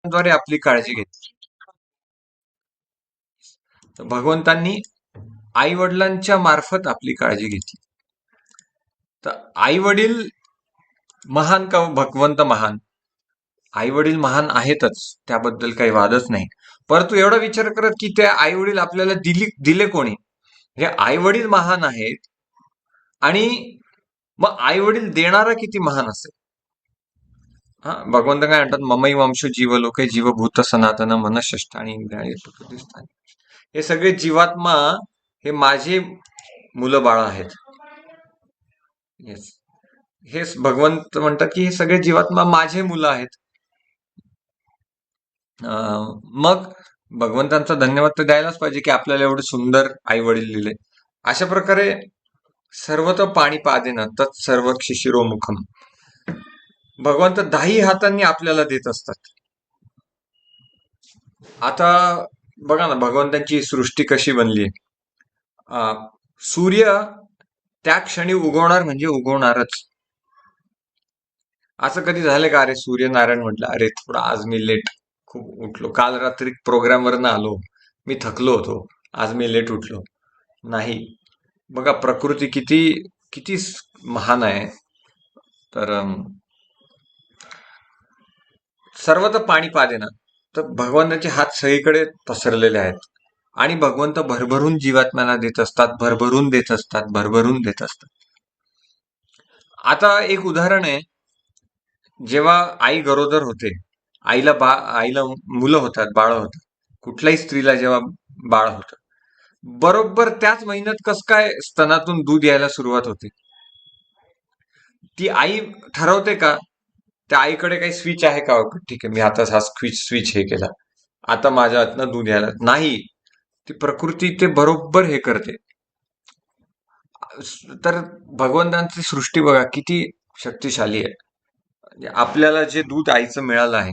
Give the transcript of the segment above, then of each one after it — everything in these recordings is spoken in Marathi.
द्वारे आपली काळजी घेतली. तर भगवंतांनी आई वडिलांच्या मार्फत आपली काळजी घेतली. तर आई वडील महान का भगवंत महान? आई वडील महान आहेतच, त्याबद्दल काही वादच नाही. परंतु एवढा विचार करत की त्या आई वडील आपल्याला दिले कोणी? हे आई वडील महान आहेत आणि मग आई वडील देणारा किती महान असेल? हा, भगवंत काय म्हणतात, ममई वंश जीवलोके जीवभूत सनातन मनष्ठ आणि इंद्रियाणी प्रकृती. हे सगळे जीवात्मा हे माझे मुलं बाळ आहेत. येस, हेच भगवंत म्हणतात की हे सगळे जीवात्मा माझे मुलं आहेत. मग भगवंतांचा धन्यवाद तर द्यायलाच पाहिजे की आपल्याला एवढे सुंदर आई वडील दिले. अशा प्रकारे सर्वत पाणी पादेन तत् सर्व शिशिरोमुखम. भगवंत दाही हातांनी आपल्याला देत असतात. आता बघा ना, भगवंतांची सृष्टी कशी बनली. सूर्य त्या क्षणी उगवणार म्हणजे उगवणारच. असं कधी झालं का, अरे सूर्यनारायण म्हटलं, अरे थोडा आज मी लेट खूप उठलो, काल रात्री प्रोग्राम वरनं आलो, मी थकलो होतो, आज मी लेट उठलो? नाही. बघा प्रकृती किती किती महान आहे. तर सर्व तर पाणी पादेना, तर भगवंताचे हात सगळीकडे पसरलेले आहेत आणि भगवंत भरभरून जीवात्म्याला देत असतात, भरभरून देत असतात, भरभरून देत असतात. आता एक उदाहरण आहे, जेव्हा आई गरोदर होते, आईला मुलं होतात, बाळ होतात, कुठल्याही स्त्रीला जेव्हा बाळ होतं, बरोबर त्याच महिन्यात कस काय स्तनातून दूध यायला सुरुवात होते? ती आई ठरवते का? त्या आईकडे काही स्विच आहे का? ठीक आहे, मी आता हा स्विच हे केला, आता माझ्या हातनं दूध यायला नाही. ती प्रकृती ते बरोबर हे करते. तर भगवंतांची सृष्टी बघा किती शक्तिशाली आहे. म्हणजे आपल्याला जे दूध आईचं मिळालं आहे,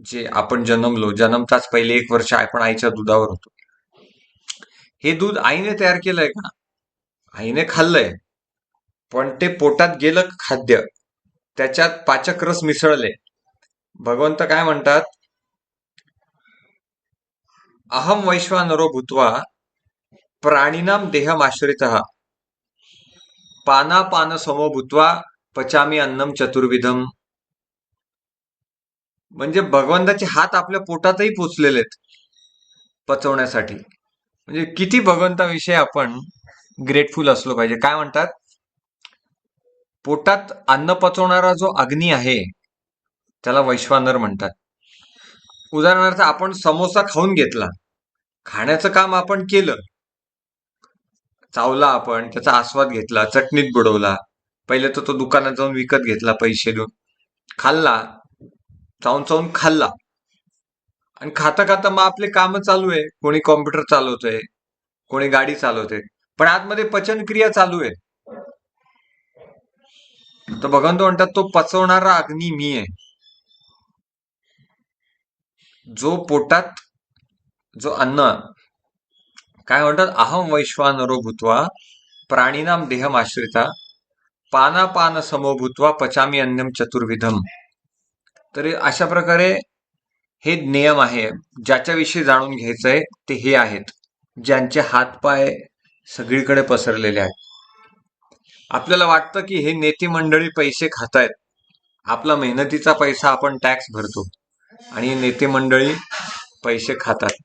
जे आपण जन्मताच पहिले 1 वर्ष आपण आईच्या दुधावर होतो, हे दूध आईने तयार केलंय का? आईने खाल्लंय, पण ते पोटात गेलं खाद्य, त्याच्यात पाचक रस मिसळले. भगवंत काय म्हणतात, अहम वैश्वानरो भूत्वा प्राणीनाम देहमाश्रितः पानापान समो भूत्वा पचामी अन्नम चतुर्विधम. म्हणजे भगवंताचे हात आपल्या पोटातही पोचलेले आहेत पचवण्यासाठी. म्हणजे किती भगवंताविषयी आपण ग्रेटफुल असलो पाहिजे. काय म्हणतात, पोटात अन्न पचवणारा जो अग्नी आहे त्याला वैश्वानर म्हणतात. उदाहरणार्थ आपण समोसा खाऊन घेतला, खाण्याचं काम आपण केलं, चावला, आपण त्याचा आस्वाद घेतला, चटणीत बुडवला, पहिले तर तो दुकानात जाऊन विकत घेतला पैसे देऊन, खाल्ला, चावून चावून खाल्ला, आणि खाता खाता मग आपले काम चालू आहे, कोणी कॉम्प्युटर चालवतोय, कोणी गाडी चालवते, पण आतमध्ये पचन क्रिया चालू आहे. तर भगवंत म्हणतात, तो पचवणारा अग्नी मी आहे. जो पोटात जो अन्न, काय म्हणतात, अहम वैश्वानरो भूत्वा प्राणीनाम देहमाश्रिता पानापान समो भूत्वा पचामी अन्नम चतुर्विधम. तर अशा प्रकारे हे नियम आहे. ज्याच्याविषयी जाणून घ्यायचंय ते हे आहेत, ज्यांचे हातपाय सगळीकडे पसरलेले आहेत. आपल्याला वाटतं की हे नेते मंडळी पैसे खातायत, आपला मेहनतीचा पैसा आपण टॅक्स भरतो आणि नेते मंडळी पैसे खातात,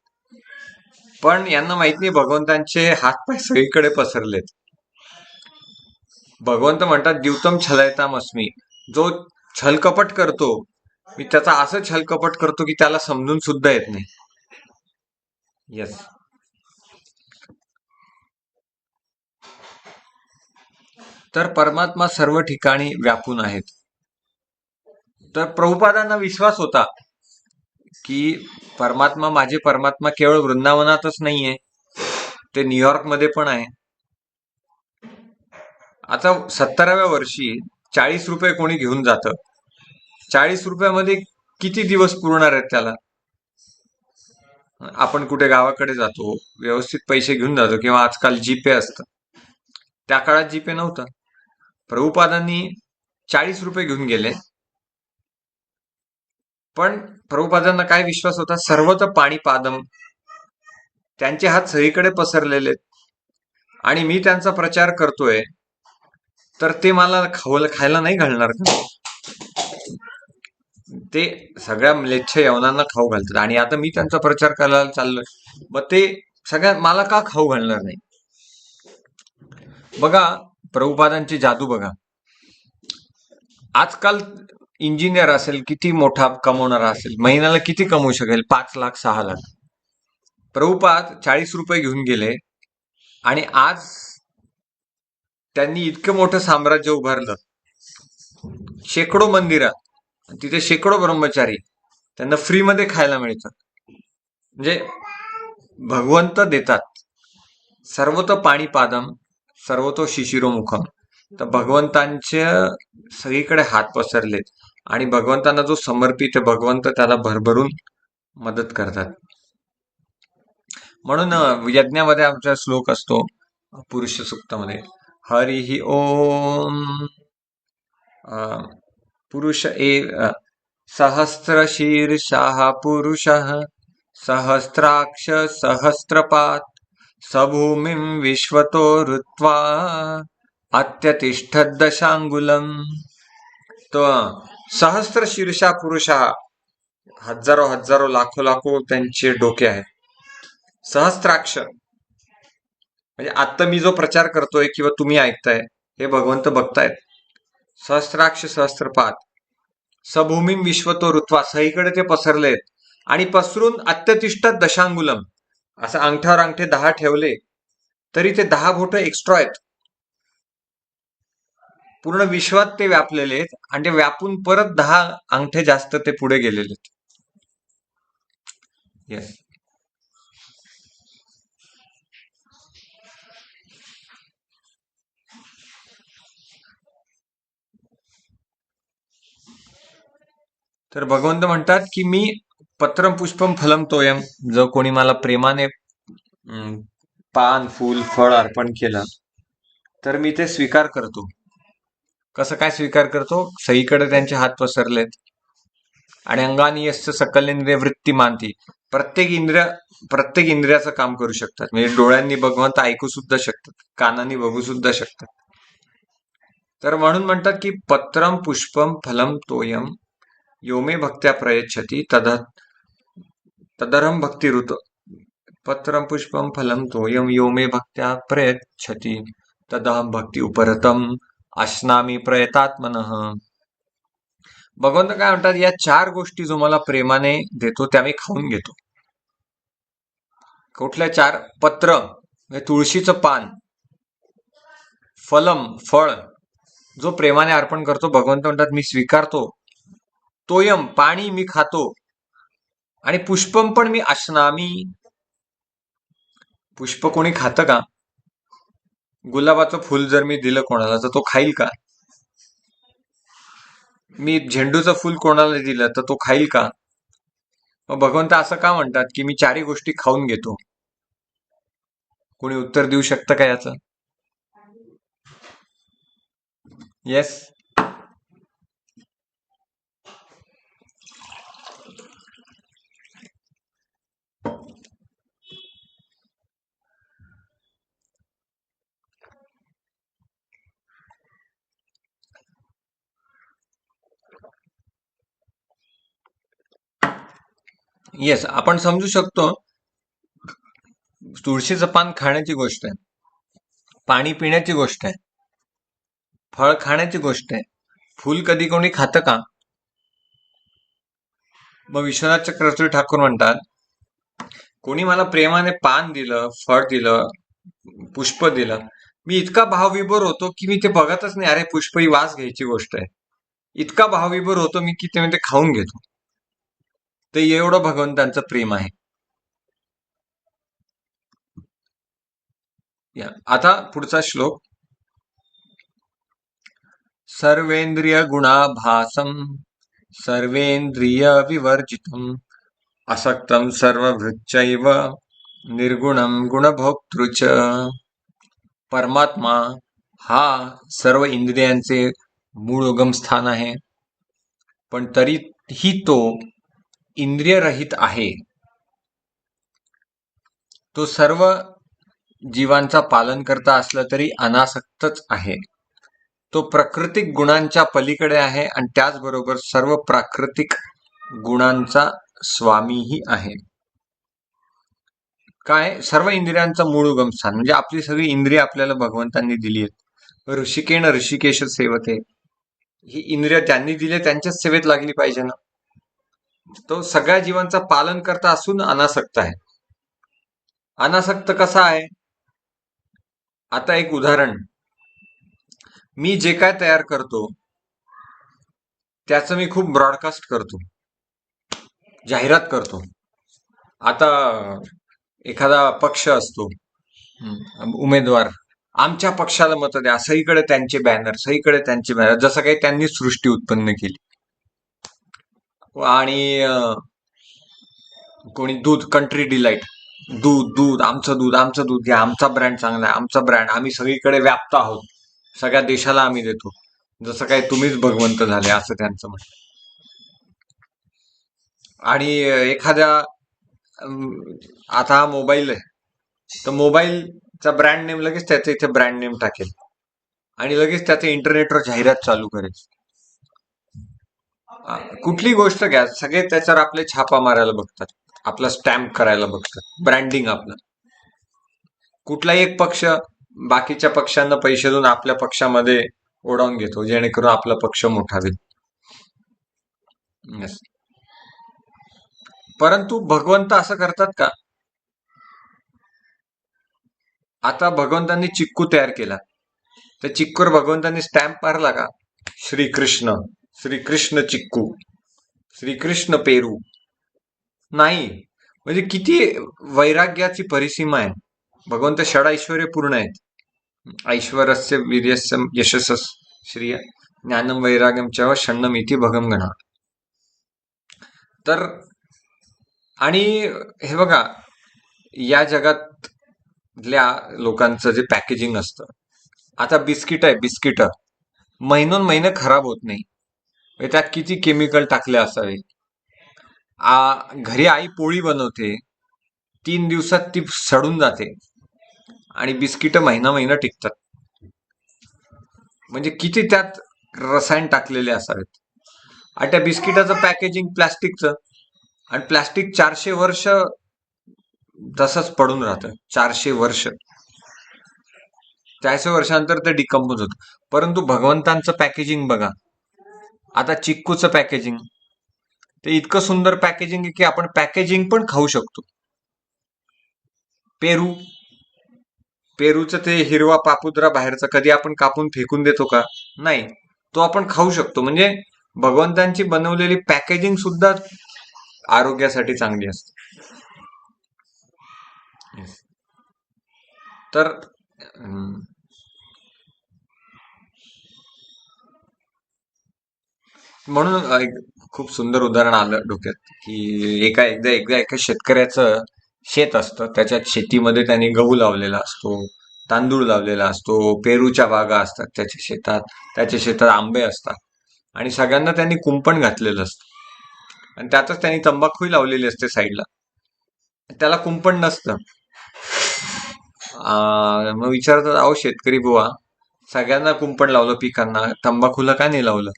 पण यांना माहित नाही भगवंतांचे हातपाय सगळीकडे पसरलेत. भगवंत म्हणतात, द्यूतम छलयताम अस्मी. जो छलकपट करतो, मी त्याचा असं छलकपट करतो की त्याला समजून सुद्धा येत नाही. येस. तर परमात्मा सर्व ठिकाणी व्यापून आहेत. तर प्रभुपादांना विश्वास होता की माझे परमात्मा केवळ वृंदावनातच नाहीये, ते न्यूयॉर्क मध्ये पण आहे. आता 70व्या वर्षी 40 रुपये कोणी घेऊन जातं, 40 रुपयामध्ये किती दिवस पुरणार आहेत त्याला? आपण कुठे गावाकडे जातो, व्यवस्थित पैसे घेऊन जातो, किंवा आजकाल जीपे असतं, त्या काळात जीपे नव्हता. प्रभुपादांनी 40 रुपये घेऊन गेले, पण प्रभुपादांना काय विश्वास होता, सर्वत्र पाणी पादम, त्यांचे हात सगळीकडे पसरलेले आहेत आणि मी त्यांचा प्रचार करतोय, तर ते मला खायला नाही घालणार का? ते सगळ्या म्लेच्छ यवनांना खाऊ घालतात आणि आता मी त्यांचा प्रचार करायला चाललोय, मग ते सगळ्या मला का खाऊ घालणार नाही? बघा प्रभुपादांची जादू बघा. आजकाल इंजिनियर असेल, किती मोठा कमवणारा असेल, महिन्याला किती कमवू शकेल? 5 लाख 6 लाख. प्रभुपाद 40 रुपये घेऊन गेले आणि आज त्यांनी इतकं मोठं साम्राज्य उभारलं, शेकडो मंदिरं, तिथे शेकडो ब्रह्मचारी, त्यांना फ्रीमध्ये खायला मिळतं. म्हणजे भगवंत देतात. सर्वतो पाणी पादम, सर्वतो शिशिरो मुखम. तर भगवंतांचे सगळीकडे हात पसरलेत आणि भगवंतांना जो समर्पित आहे, भगवंत त्याला भरभरून मदत करतात. म्हणून यज्ञामध्ये आमचा श्लोक असतो पुरुष सूक्तामध्ये, हरिः ओम पुरुष सहस्रशीर्षः पुरुषः सहस्राक्ष सहस्रपात सभूमिं विश्वतो ऋत्वा अत्यतिष्ठत् दशांगुलम. तो सहस्र शीर्षा पुरुषा, हजारो हजारो लाखो लाखो त्यांचे डोके आहेत. सहस्त्राक्ष म्हणजे आता मी जो प्रचार करतोय किंवा तुम्ही ऐकताय, हे भगवंत बघतायत. सहस्राक्ष सहस्त्रपात सभूमिम विश्वतो ऋत्वा, सहीकडे ते पसरलेत आणि पसरून अत्यतिष्ठत दशांगुलम, असं अंगठ्यावर अंगठे 10 ठेवले तरी ते 10 बोट एक्स्ट्रा आहेत. पूर्ण विश्वात ते व्यापलेले आहेत आणि ते व्यापून परत 10 अंगठे जास्त ते पुढे गेलेले आहेत. येस. तर भगवंत म्हणतात की मी पत्रम पुष्पम फलम तोयम, जो कोणी मला प्रेमाने पान फूल फळ अर्पण केलं तर मी ते स्वीकार करतो. कसं काय स्वीकार करतो? सहीकडे त्यांचे हात पसरलेत आणि अंगानी यस्य सकल इंद्रिय वृत्ती मानती, प्रत्येक इंद्रियाचं काम करू शकतात. म्हणजे डोळ्यांनी भगवंत ऐकू सुद्धा शकतात, कानांनी बघू सुद्धा शकतात. तर म्हणून म्हणतात की पत्रम पुष्पम फलम तोयम योमे भक्त्या प्रयच्छति तदरम भक्ती ऋत. पत्रम पुष्पम फलम तोयम योमे भक्त्या प्रयच्छति तदहम भक्ती उपरतम अश्नामी प्रयतात्मनः. भगवंत काय म्हणतात, या 4 गोष्टी जो मला प्रेमाने देतो त्या मी खाऊन घेतो. कुठल्या 4? पत्र म्हणजे तुळशीचं पान, फलम फळ जो प्रेमाने अर्पण करतो, भगवंत म्हणतात मी स्वीकारतो. तोयम पाणी मी खातो आणि पुष्पम पण मी अश्नामी. पुष्प कोणी खातं का? गुलाबाचं फुल जर मी दिलं कोणाला तर तो खाईल का? मी झेंडूचं फुल कोणाला दिलं तर तो खाईल का? मग भगवंत असं का म्हणतात की मी 4 गोष्टी खाऊन घेतो? कोणी उत्तर देऊ शकतं का याचं? येस. येस, आपण समजू शकतो. तुळशीचं पान खाण्याची गोष्ट आहे, पाणी पिण्याची गोष्ट आहे, फळ खाण्याची गोष्ट आहे. फुल कधी कोणी खातं का? मग विश्वनाथ चक्रवर्ती ठाकूर म्हणतात, कोणी मला प्रेमाने पान दिलं, फळ दिलं, पुष्प दिलं, मी इतका भावविभोर होतो की मी ते बघतच नाही, अरे पुष्प ही वास घ्यायची गोष्ट आहे. इतका भावविभोर होतो मी की ते खाऊन घेतो. ते एवढं भगवंतांचं प्रेम आहे. आता पुढचा श्लोक. सर्वेंद्रिय गुणाभासम सर्वेंद्रिय विवर्जितम असक्तम सर्वभृच्चैव निर्गुणम गुणभोक्तृच. परमात्मा हा सर्व इंद्रियांचे मूळ उगमस्थान आहे, पण तरीही तो इंद्रियरहित आहे, तो सर्व जीवांचा पालन करता असला तरी अनासक्तच आहे. तो प्राकृतिक गुणांच्या पलीकडे आहे आणि त्याचबरोबर सर्व प्राकृतिक गुणांचा स्वामीही आहे. काय? सर्व इंद्रियांचा मूळ उगमस्थान म्हणजे आपली सगळी इंद्रिय आपल्याला भगवंतांनी दिली आहेत. ऋषिकेण ऋषिकेश सेवते, ही इंद्रिय त्यांनी दिली, त्यांच्याच सेवेत लागली पाहिजे ना. तो सगळ्या जीवांचा पालन करता असून अनासक्त आहे. अनासक्त कसा आहे? आता एक उदाहरण, मी जे काय तयार करतो त्याचं मी खूप ब्रॉडकास्ट करतो, जाहिरात करतो. आता एखादा पक्ष असतो, उमेदवार, आमच्या पक्षाला मत द्या, सगळीकडे त्यांचे बॅनर, सगळीकडे त्यांचे बॅनर, जसं काही त्यांनी सृष्टी उत्पन्न केली. आणि कोणी दूध, कंट्री डिलाइट, दूध दूध आमचं दूध घ्या, आमचा ब्रँड चांगला आहे, आमचा ब्रँड, आम्ही सगळीकडे व्याप्त आहोत, सगळ्या देशाला आम्ही देतो, जसं काही तुम्हीच भगवंत झाले असं त्यांचं म्हणणं. आणि एखाद्या आता हा मोबाईल आहे, तर मोबाईलचा ब्रँड नेम लगेच त्याचं इथे ब्रँड नेम टाकेल आणि लगेच त्याचं इंटरनेटवर जाहिरात चालू करेल. कुठली गोष्ट घ्या, सगळे त्याच्यावर आपले छापा मारायला बघतात, आपला स्टॅम्प करायला बघतात, ब्रँडिंग आपलं. कुठलाही एक पक्ष बाकीच्या पक्षांना पैसे देऊन आपल्या पक्षामध्ये ओढावून घेतो, जेणेकरून आपला पक्ष मोठा होईल. Yes. परंतु भगवंत असं करतात का? आता भगवंतांनी चिक्कू तयार केला, त्या चिक्कूवर भगवंतांनी स्टॅम्प मारला का? श्रीकृष्ण, श्रीकृष्ण चिक्कू, श्रीकृष्ण पेरू? नाही. म्हणजे किती वैराग्याची परिसीमा आहे. भगवंत षड पूर्ण आहेत. ऐश्वरस्य वीर्यस्य यशस श्रिय ज्ञानम वैराग्यम च षण्णम इति भगम गणा. तर आणि हे बघा, या जगातल्या लोकांचं जे पॅकेजिंग असतं, आता बिस्किट आहे, बिस्किट महिनोन महिने खराब होत नाही, त्यात किती केमिकल टाकले असावे. घरी आई पोळी बनवते, 3 दिवसात ती सडून जाते आणि बिस्किट महिना टिकतात. म्हणजे किती त्यात रसायन टाकलेले असावेत. आणि त्या बिस्किटाचं पॅकेजिंग प्लास्टिकचं, आणि प्लास्टिक 400 वर्ष तसंच पडून राहतं. 400 वर्ष, 400 वर्षानंतर ते डिकम्पोज होतं. परंतु भगवंतांचं पॅकेजिंग बघा, आता चिक्कूचं पॅकेजिंग, ते इतकं सुंदर पॅकेजिंग आहे की आपण पॅकेजिंग पण खाऊ शकतो. पेरूचं ते हिरवा पापुद्रा बाहेरचा कधी आपण कापून फेकून देतो का? नाही, तो आपण खाऊ शकतो. म्हणजे भगवंतांची बनवलेली पॅकेजिंग सुद्धा आरोग्यासाठी चांगली असते. तर म्हणून एक खूप सुंदर उदाहरण आलं डोक्यात, की एकदा एका शेतकऱ्याचं शेत असतं, त्याच्यात शेतीमध्ये त्यांनी गहू लावलेला असतो, तांदूळ लावलेला असतो, पेरूच्या बागा असतात त्याच्या शेतात आंबे असतात, आणि सगळ्यांना त्यांनी कुंपण घातलेलं असतं, आणि त्यातच त्यांनी तंबाखूही लावलेली असते साईडला. त्याला कुंपण नसतं. मग विचारतात, अहो शेतकरी बुवा, सगळ्यांना कुंपण लावलं पिकांना, तंबाखूला का नाही लावलं?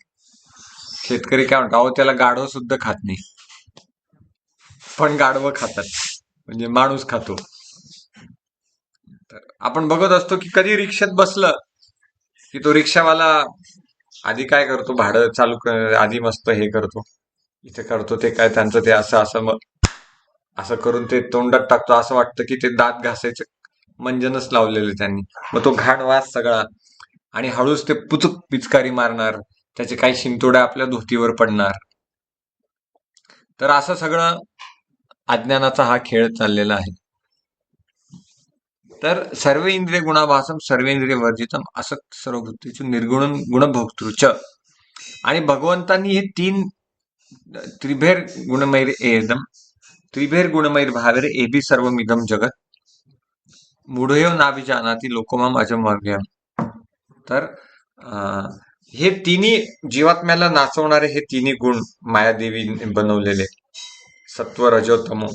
शेतकरी काय म्हणतो, अहो त्याला गाढव सुद्धा खात नाही. पण गाढवं खातात, म्हणजे माणूस खातो. तर आपण बघत असतो की कधी रिक्षात बसलं की तो रिक्षावाला आधी काय करतो, भाडं चालू आधी मस्त हे करतो, इथे करतो, ते काय त्यांचं ते असं मग असं करून ते तोंडात टाकतो, असं वाटतं की ते दात घासायचं मंजनच लावलेले त्यांनी. मग तो घाण वास सगळा, आणि हळूच ते पुचूक पिचकारी मारणार, त्याचे काही शिंतोड्या आपल्या धोतीवर पडणार. तर असं सगळं अज्ञानाचा हा खेळ चाललेला आहे. तर सर्व इंद्रिय गुणाभासम सर्वेंद्रिय वर्जितम असं सर्वभूतेषु निर्गुण गुणभोक्तृच. आणि भगवंतांनी हे 3 त्रिभेर गुणमैर एकदम त्रिभेर गुणमैर भावेर एबी सर्वमिदम जगत मूढयो नाभिजानाति लोकोमाम अजमव्यम. तर हे तिन्ही जीवात्म्याला नाचवणारे हे तिन्ही गुण मायादेवी बनवलेले, सत्व रजो तमो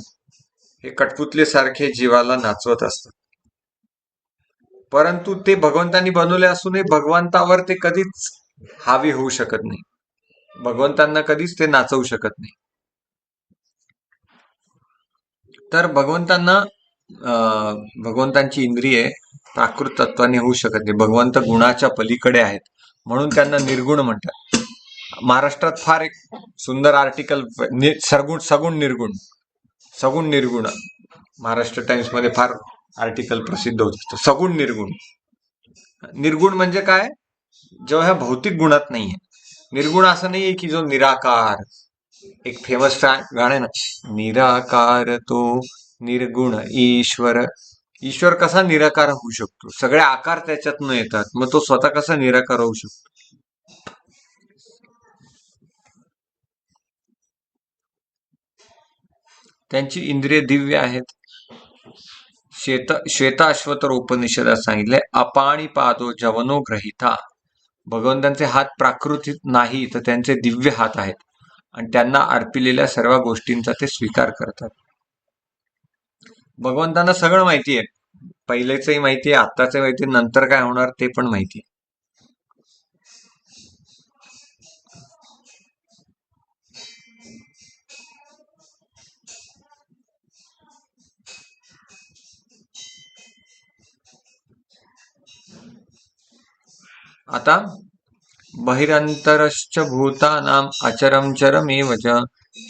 हे कठपुतलीसारखे जीवाला नाचवत असतात. परंतु ते भगवंतांनी बनवले असूनही भगवंतावर ते कधीच हावी होऊ शकत नाही. भगवंतांना कधीच ते नाचवू शकत नाही. तर भगवंतांना भगवंतांची इंद्रिये प्राकृत तत्वाने होऊ शकत नाही. भगवंत गुणाच्या पलीकडे आहेत, म्हणून त्यांना निर्गुण म्हणतात. महाराष्ट्रात फार एक सुंदर आर्टिकल सगुण निर्गुण, सगुण निर्गुण, महाराष्ट्र टाइम्स मध्ये फार आर्टिकल प्रसिद्ध होत असतं. सगुण निर्गुण. निर्गुण म्हणजे काय? जो ह्या भौतिक गुणात नाहीये. निर्गुण असं नाहीये की जो निराकार. एक फेमस गाणं आहे ना, निराकार तो निर्गुण ईश्वर. ईश्वर कसा निराकार होऊ शकतो? सगळे आकार त्याच्यातनं येतात, मग तो स्वतः कसा निराकार होऊ शकतो? त्यांची इंद्रिय दिव्य आहेत. श्वेताश्वतर उपनिषदात सांगितले, अपाणी पादो जवनो ग्रहिता. भगवंतांचे हात प्राकृतिक नाही, तर त्यांचे दिव्य हात आहेत आणि त्यांना अर्पिलेल्या सर्व गोष्टींचा ते स्वीकार करतात. भगवंतांना सगळं माहिती आहे. पहिलेचंही माहिती आहे, आत्ताचंही माहिती आहे, नंतर काय होणार ते पण माहिती आहे. आता बहिरंतरश्च भूतानां अचरं चरमेव च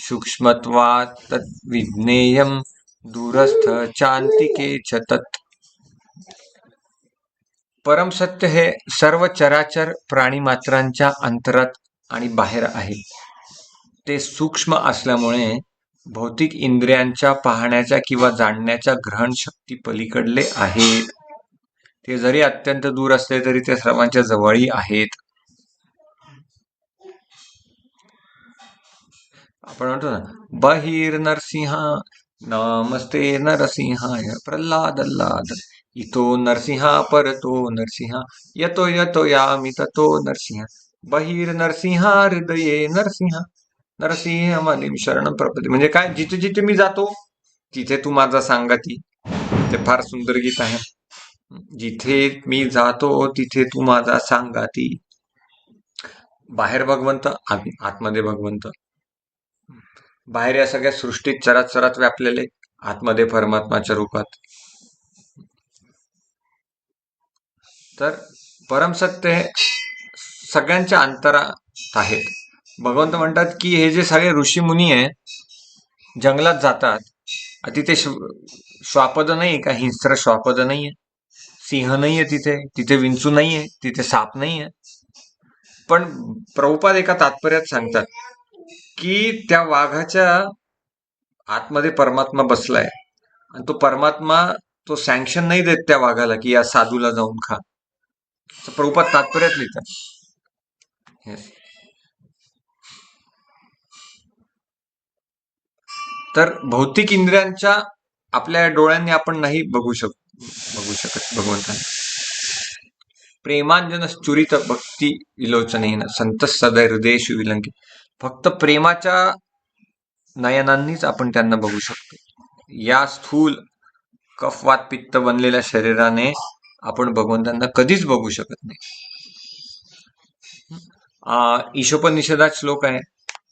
सूक्ष्मत्वात् तद्विज्ञेयं दूरस्थ चान्तिके च तत्. परमसत्य हे सर्व चराचर प्राणीमात्रांच्या अंतरात आणि बाहेर आहे. ते सूक्ष्म असल्यामुळे भौतिक इंद्रियांच्या पाहण्याच्या किंवा जाणण्याच्या ग्रहण शक्ती पलीकडले आहेत. ते जरी अत्यंत दूर असले तरी ते सर्वांच्या जवळही आहेत. आपण म्हणतो ना, बहिर नरसिंह नमस्ते नरसिंहाय प्रल्हाद इतो नरसिंहा परतो नरसिंहा यतो यतो यामी ततो नरसिंह बहिर नरसिंहा हृदये नरसिंहा नरसिंह मनीम शरण प्रपदे. म्हणजे काय? जिथे जिथे मी जातो तिथे तू माझा सांगाती. ते फार सुंदर गीत आहे. जिथे मी जातो तिथे तू माझा सांगाती. बाहेर भगवंत, आतमध्ये भगवंत. बाहेर या सगळ्या सृष्टीत चराचरात व्यापलेले, आतमध्ये परमात्माच्या रूपात. तर परमसत्य हे सगळ्यांच्या अंतरात आहेत. भगवंत म्हणतात की हे जे सगळे ऋषी मुनी आहे, जंगलात जातात, तिथे श्वापद नाही का, हिंस्र श्वापद नाहीये, सिंह नाहीये, तिथे विंचू नाहीये, तिथे साप नाहीये. पण प्रभुपाद एका तात्पर्यात सांगतात की त्या वाघाच्या आतमध्ये परमात्मा बसलाय आणि तो परमात्मा तो सँक्शन नाही देत त्या वाघाला की या साधूला जाऊन खा. प्रभुपाद तात्पर्यात लिहितात. तर भौतिक इंद्रियांच्या आपल्या डोळ्यांनी आपण नाही बघू शकत भगवंतांना. प्रेमांजन चुरित भक्ती विलोचनेन संत सदा हृदयेषु विलंकित. फक्त प्रेमाच्या नयनांनीच आपण त्यांना बघू शकतो. या स्थूल कफवात पित्त बनलेल्या शरीराने आपण भगवंतांना कधीच बघू शकत नाही. ईशोपनिषदात श्लोक आहे,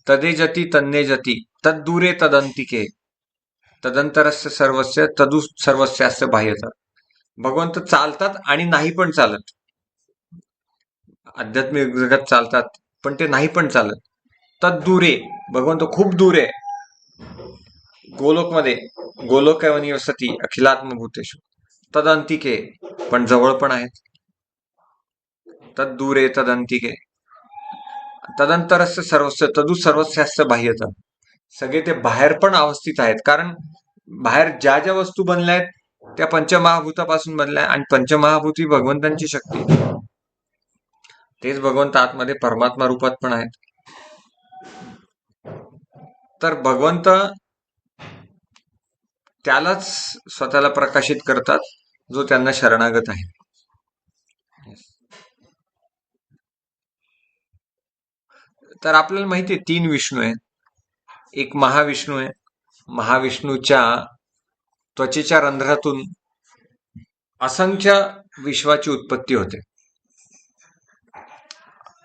तदे जती तन्ने जती तद्दूरे तदंतिके तदंतरस्य सर्वस्य तदु सर्वस्यास्य बाह्यता. भगवंत चालतात आणि नाही पण चालत. आध्यात्मिक जगात चालतात पण ते नाही पण चालत. तद्दूरे, भगवंत खूप दूर आहे. गोलोकमध्ये, गोलोकवनी वसती अखिलात्मभूतेषु. तदंतिके, पण जवळ पण आहेत. तद्दूरे तदंतिके तदंतरस्य सर्वस्य तदु सर्वस्यास्य बाह्यता. सगळे ते बाहेर पण अवस्थित आहेत, कारण बाहेर ज्या ज्या वस्तू बनल्या आहेत त्या पंचमहाभूतापासून बनल्या आणि पंचमहाभूती भगवंतांची शक्ती. तेच भगवंत आतमध्ये परमात्मा रूपात पण आहेत. तर भगवंत त्यालाच स्वतःला प्रकाशित करतात जो त्यांना शरणागत आहे. तर आपल्याला माहिती आहे 3 विष्णू आहे. एक महाविष्णू आहे, महाविष्णूच्या त्वचेच्या रंध्रातून असंख्य विश्वाची उत्पत्ती होते.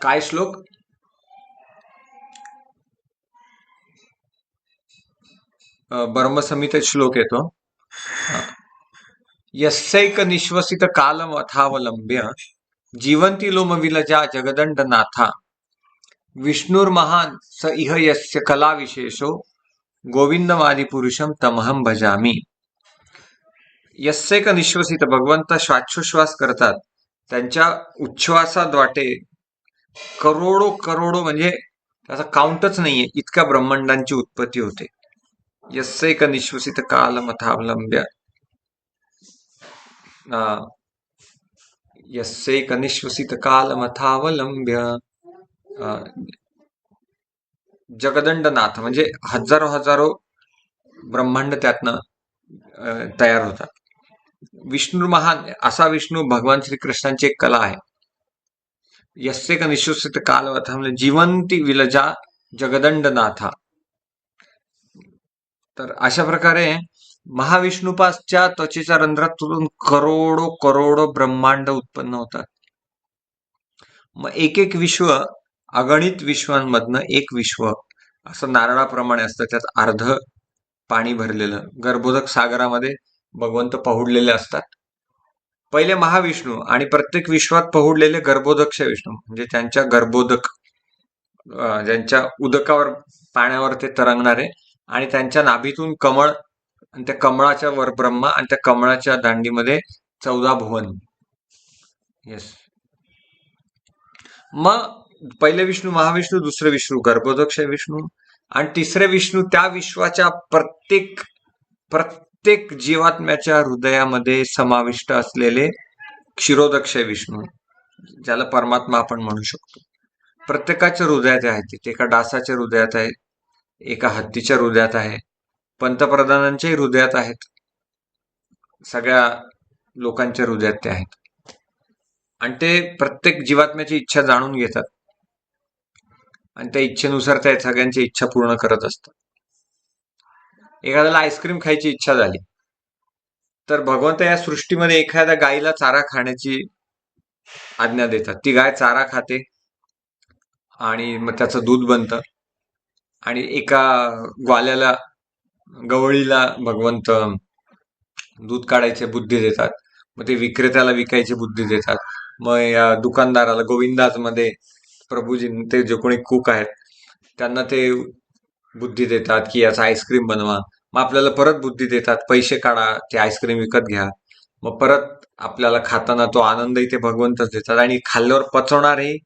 काय श्लोक? ब्रह्मसंहितेत श्लोक येतो. यस्यैक निश्वसित कालम अथावलंब्य जीवंती लोम विलजा जगदंड नाथा विष्णुर्महान स इह यस्य कला विशेषो गोविंदमादि पुरुषम तमहम भजामी. यस्यैक निश्वसित, भगवंत श्वासोश्वास करतात, त्यांच्या उच्छ्वासाद्वाटे करोडो करोडो, म्हणजे त्याचा काउंटच नाहीये, इतक्या ब्रह्मांडांची उत्पत्ती होते. यस्यैक निश्वसित कालमथावलंब्य यस्यैक निश्वसित कालमथावलंब्य जगदंडनाथ, म्हणजे हजारो हजारो ब्रह्मांड त्यातनं तयार होतात. विष्णू महान, असा विष्णू भगवान श्रीकृष्णांची एक कला आहे. यस्यैक निश्वसित कालमथा म्हणजे जीवंती विलजा जगदंडनाथा. तर अशा प्रकारे महाविष्णूपासच्या त्वचेच्या रंध्रातून करोडो करोडो ब्रह्मांड उत्पन्न होतात. मग एक एक विश्व, अगणित विश्वांमधनं एक विश्व असं नारळाप्रमाणे असतं, त्यात अर्ध पाणी भरलेलं. गर्भोदक सागरामध्ये भगवंत पहुडलेले असतात. पहिले महाविष्णू आणि प्रत्येक विश्वात पहुडलेले गर्भोदक्ष विष्णू, म्हणजे त्यांच्या गर्भोदक, ज्यांच्या उदकावर, पाण्यावर ते तरंगणारे, आणि त्यांच्या नाभीतून कमळ, आणि त्या कमळाच्या वर ब्रह्मा, आणि त्या कमळाच्या दांडीमध्ये 14 भुवन. येस. मग पहिले विष्णू महाविष्णू, दुसरे विष्णू गर्भोदक्ष विष्णू, आणि तिसरे विष्णू त्या विश्वाच्या प्रत्येक जीवात्म्याच्या हृदयामध्ये समाविष्ट असलेले क्षीरोदक्ष विष्णू, ज्याला परमात्मा आपण म्हणू शकतो. प्रत्येकाच्या हृदयात आहेत. ते एका डासाच्या हृदयात आहे, एका हत्तीच्या हृदयात आहे, पंतप्रधानांच्याही हृदयात आहेत, सगळ्या लोकांच्या हृदयात ते आहेत. आणि ते प्रत्येक जीवात्म्याची इच्छा जाणून घेतात, आणि त्या इच्छेनुसार त्या सगळ्यांची इच्छा पूर्ण करत असतात. एखाद्याला आईस्क्रीम खायची इच्छा झाली, तर भगवंत या सृष्टीमध्ये एखाद्या गायीला चारा खाण्याची आज्ञा देतात. ती गाय चारा खाते, आणि मग त्याचं दूध बनतं. आणि एका ग्वाल्याला, गवळीला भगवंत दूध काढायची बुद्धी देतात. मग ते विक्रेत्याला विकायची बुद्धी देतात. मग या दुकानदाराला, गोविंदाजमध्ये प्रभूजी, ते जे कोणी कुक आहेत, त्यांना ते बुद्धी देतात की याचा आईस्क्रीम बनवा. मग आपल्याला परत बुद्धी देतात, पैसे काढा, ते आईस्क्रीम विकत घ्या. मग परत आपल्याला खाताना तो आनंदही ते भगवंतच देतात, आणि खाल्ल्यावर पचवणारही